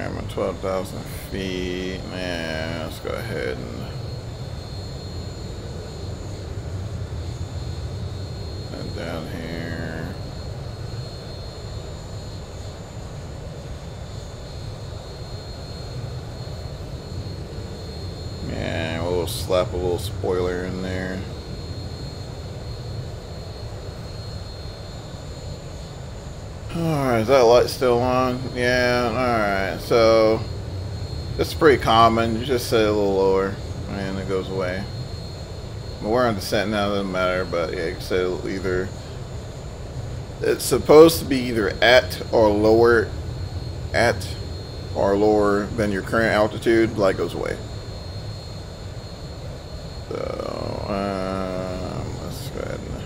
I'm at 12,000 feet. Man, let's go ahead and down here. Yeah, we'll slap a little spoiler in there. Alright, is that light still on? Yeah, alright. So, it's pretty common. You just set it a little lower and it goes away. But we're on descent now, doesn't matter. But yeah, you can set it either. It's supposed to be either at or lower than your current altitude. Light goes away. So, let's go ahead and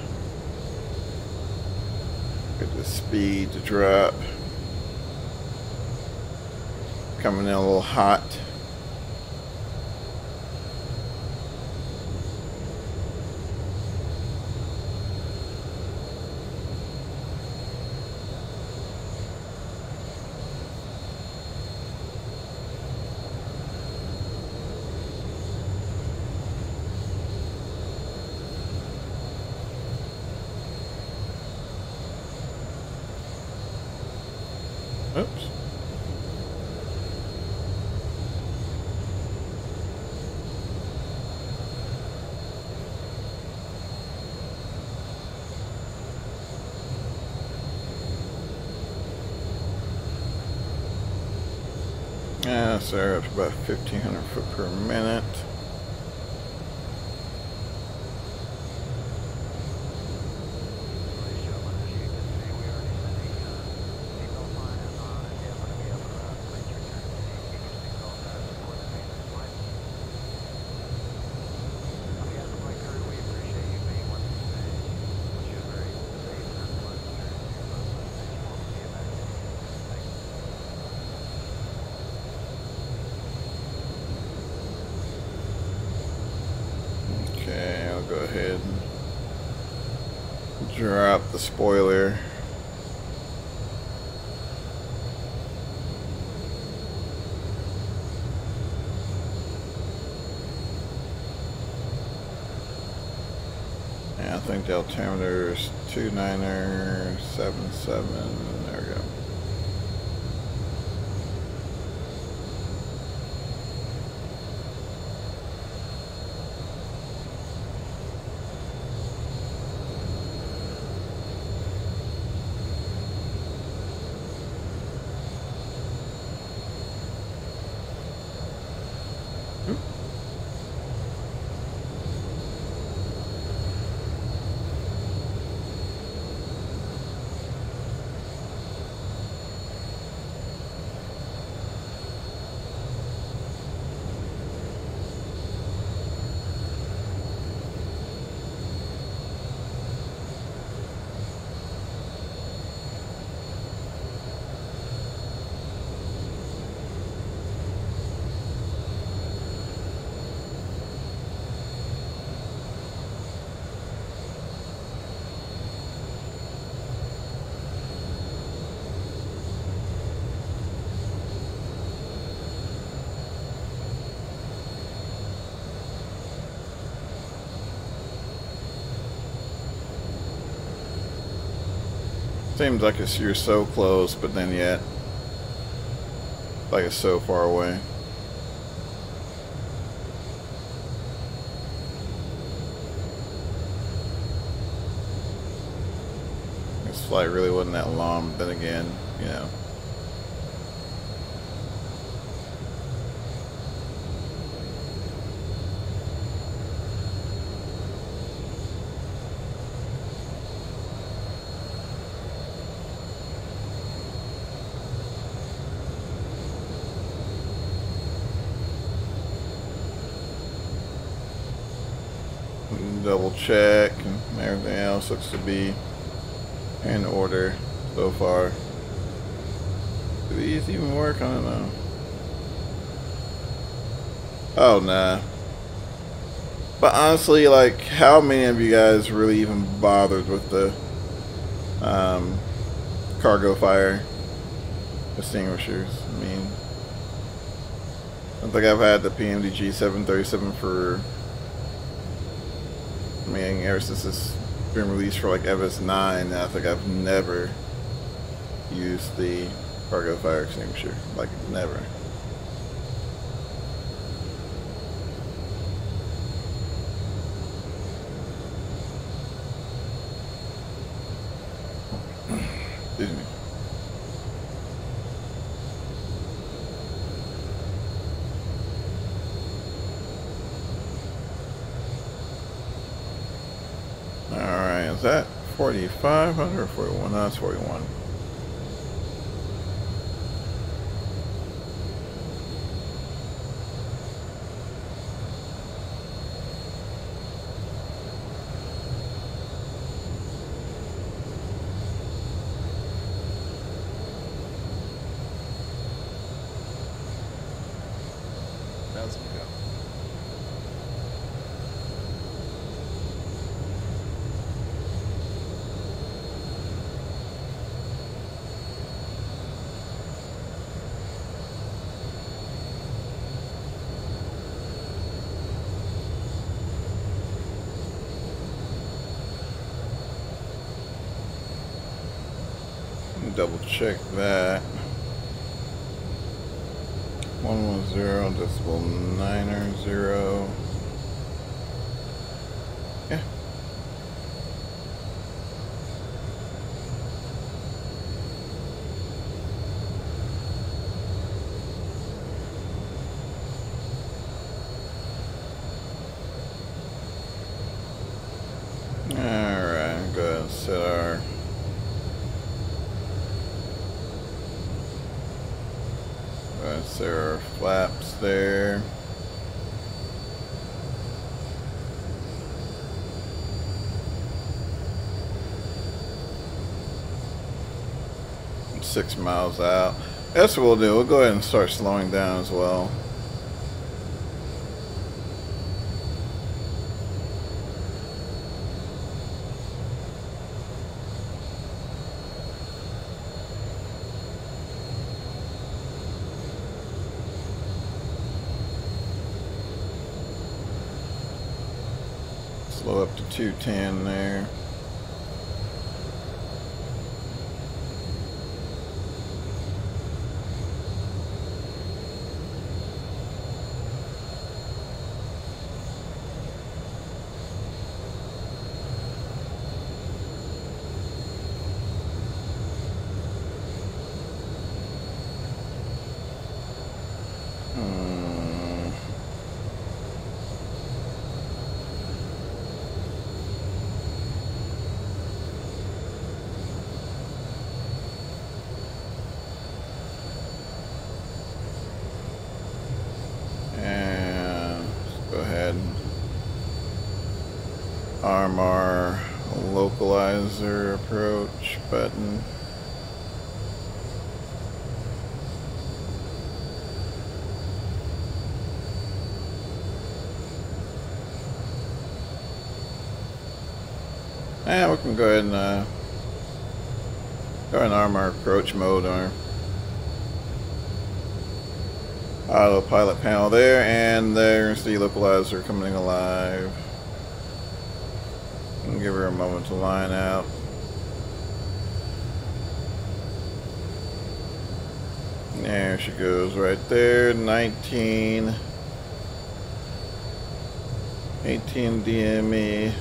get the speed to drop. Coming in a little hot. Oops. Yeah, sir, it's about 1,500 foot per minute. out the spoiler. And I think the altimeter is 2977. There we go. Seems like you're so close, but then yet, like it's so far away. This flight really wasn't that long, but then again, you know. Double check, and everything else looks to be in order so far. Do these even work? I don't know. Oh, nah. But honestly, like, how many of you guys really even bothered with the cargo fire extinguishers? I mean, I don't think I've had the PMDG 737 for, I mean, ever since it's been released for like FS9, I think I've never used the cargo fire extinguisher. Like, never. Excuse me. Alright, is that 4,500 or 41? No, that's 41. Double check that. 110 decimal 9er 0. Yeah. Alright, go ahead and set our there are flaps there. I'm 6 miles out. That's what we'll do. We'll go ahead and start slowing down as well. slow up to 210 there. Arm our localizer approach button. And we can go ahead and arm our approach mode on our autopilot panel there, and there's the localizer coming alive. Give her a moment to line out. There she goes right there. 19, 18 DME,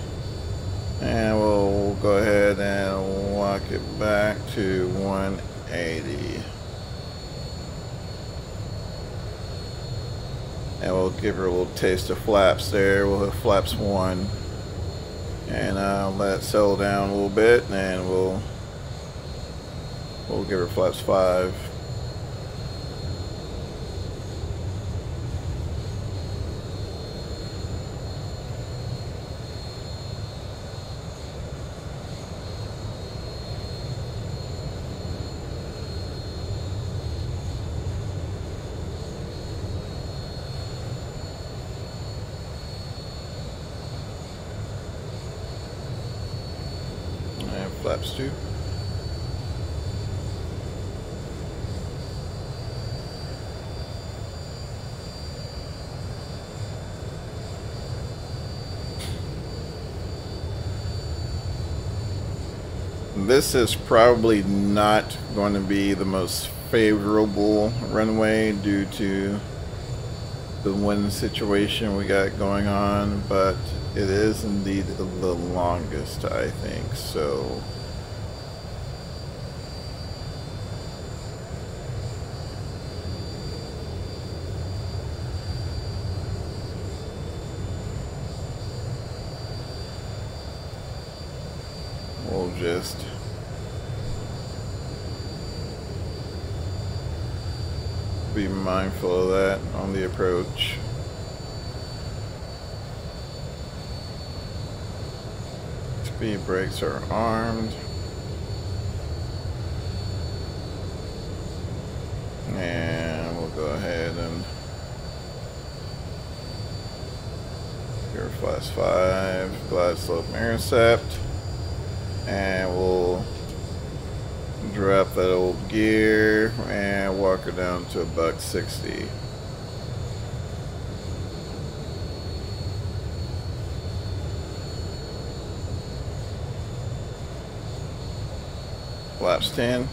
and we'll go ahead and walk it back to 180. And we'll give her a little taste of flaps there. We'll have flaps 1. And let it settle down a little bit, and we'll give her flaps 5. Flaps 2. This is probably not going to be the most favorable runway due to the wind situation we got going on, but it is indeed the longest, I think, so we'll just be mindful of that on the approach. Speed brakes are armed. And we'll go ahead and here flash 5, glide slope intercept. And we'll drop that old gear and walk her down to $160. Flaps 10.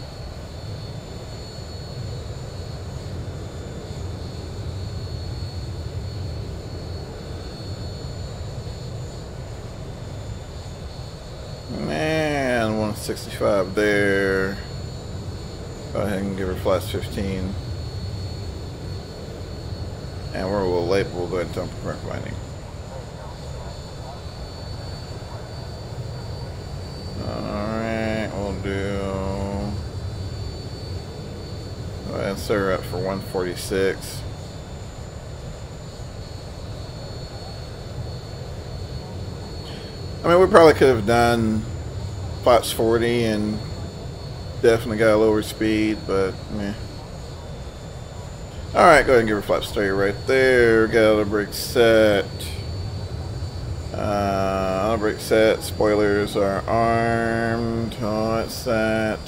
And 165 there. Go ahead and give her flaps 15. And we're a little late, but we'll go ahead and dump the current winding. Alright, we'll do. Go ahead and set her up for 146. I mean, we probably could have done flaps 40 and definitely got a lower speed, but meh. Alright, go ahead and give her flaps 30 right there. Got a brake set. Auto brake set. Spoilers are armed. Oh, it's set.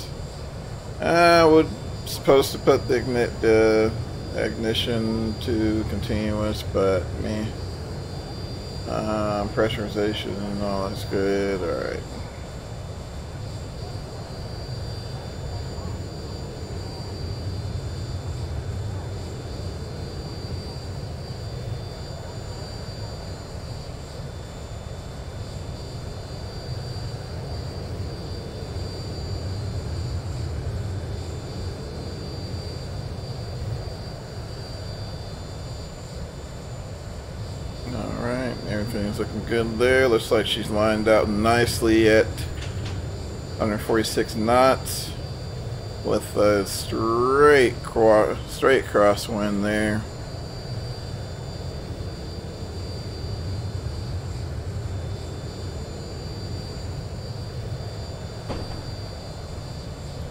We're supposed to put the ignition to continuous, but meh. Pressurization and all that's good. Alright. Everything's looking good there. Looks like she's lined out nicely at 146 knots with a straight crosswind there.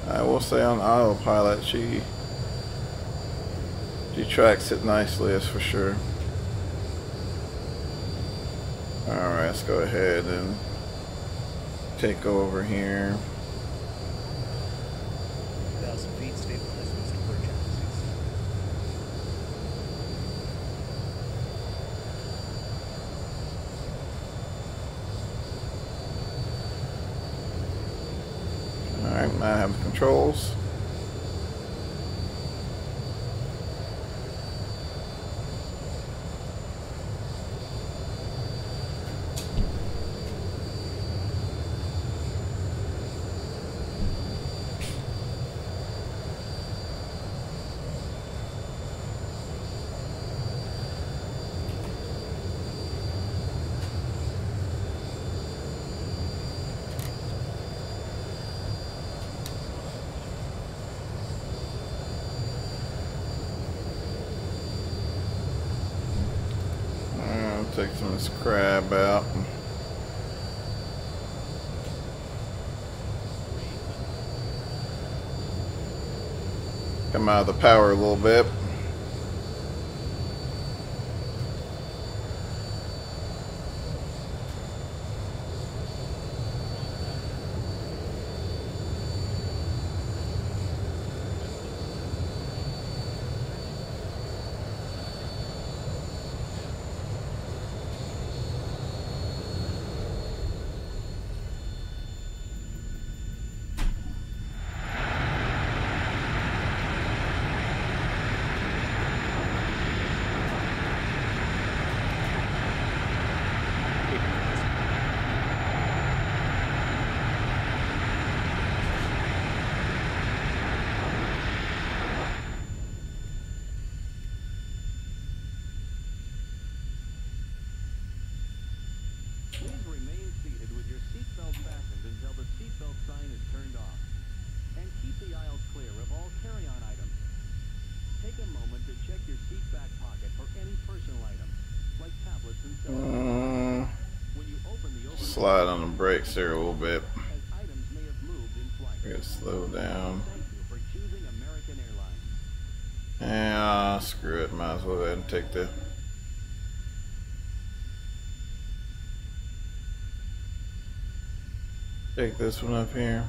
I will say on autopilot she tracks it nicely, that's for sure. Alright, let's go ahead and take over here. 1,000 feet, stabilize with approach altitudes. Alright, now I have the controls. Take some of this crab out. Come out of the power a little bit. Slide on the brakes there a little bit. Get slow down. Yeah, screw it. Might as well go ahead and take this one up here.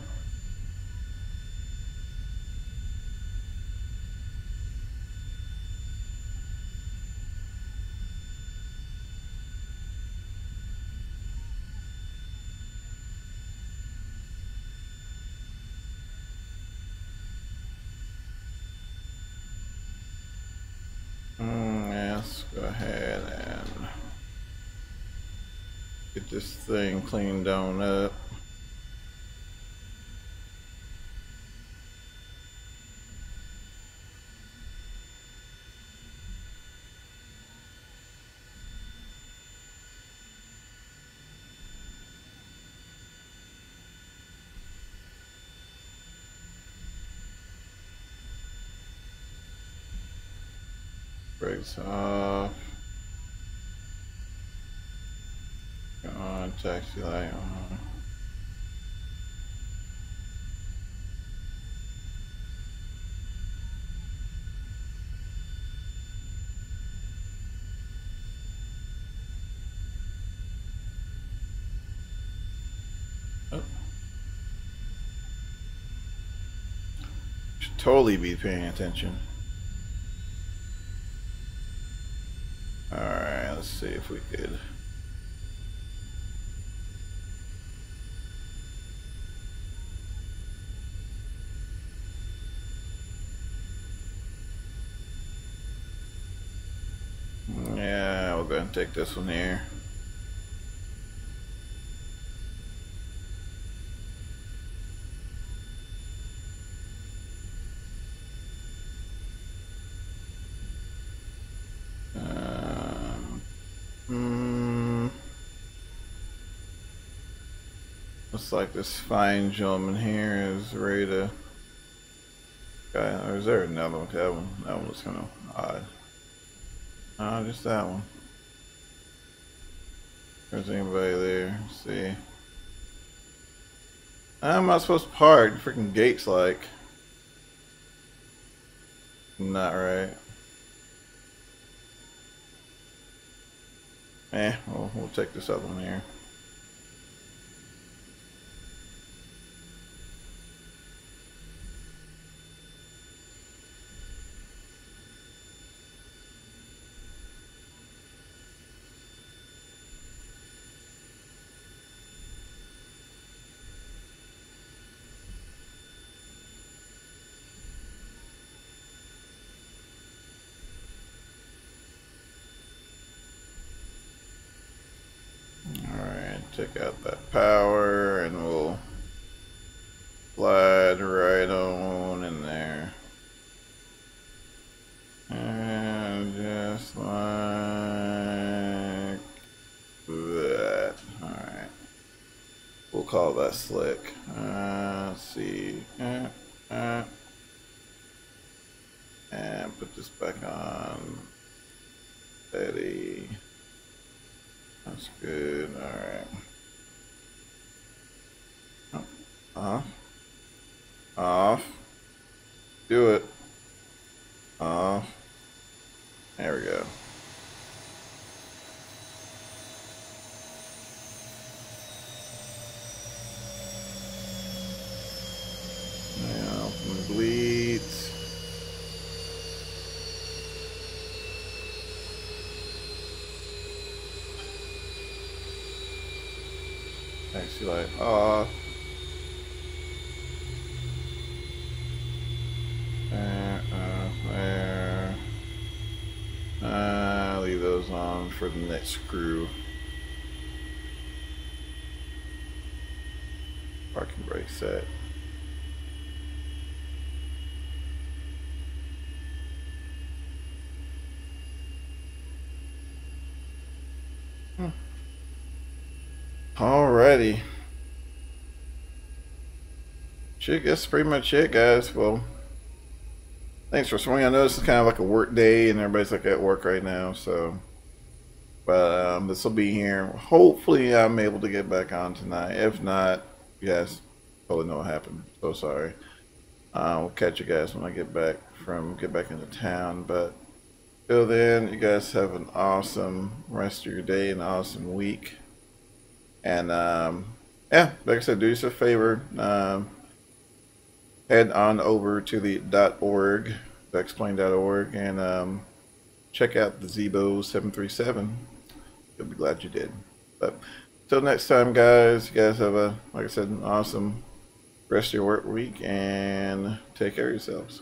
Let's go ahead and get this thing cleaned on up. Brakes off. On, taxi light on. Oh. Should totally be paying attention. Alright, let's see if we could take this one here. Looks like this fine gentleman here is ready to. Okay, or is there another one? That one was kind of odd. Just that one. There's anybody there? Let's see. How am I supposed to park? Freaking gate's like not right. Well, we'll take this other one here. Take out that power and we'll slide right on in there. And just like that. Alright. We'll call that slick. Let's see. And put this back on. Steady. That's good. Alright. Off. Do it. Off. There we go. Now, bleeds. Actually, like off. There. Leave those on for the next screw. Parking brake set. Alrighty. That's pretty much it, guys. Well, thanks for swinging. I know this is kind of like a work day and everybody's like at work right now, so but this will be here. Hopefully I'm able to get back on tonight. If not, you guys probably know what happened. So sorry. We'll catch you guys when I get back into town. But till then, you guys have an awesome rest of your day, an awesome week. And yeah, like I said, do yourself a favor. Head on over to the .org, explain.org, and check out the Zibo 737. You'll be glad you did. But till next time, guys, you guys have a, like I said, an awesome rest of your work week, and take care of yourselves.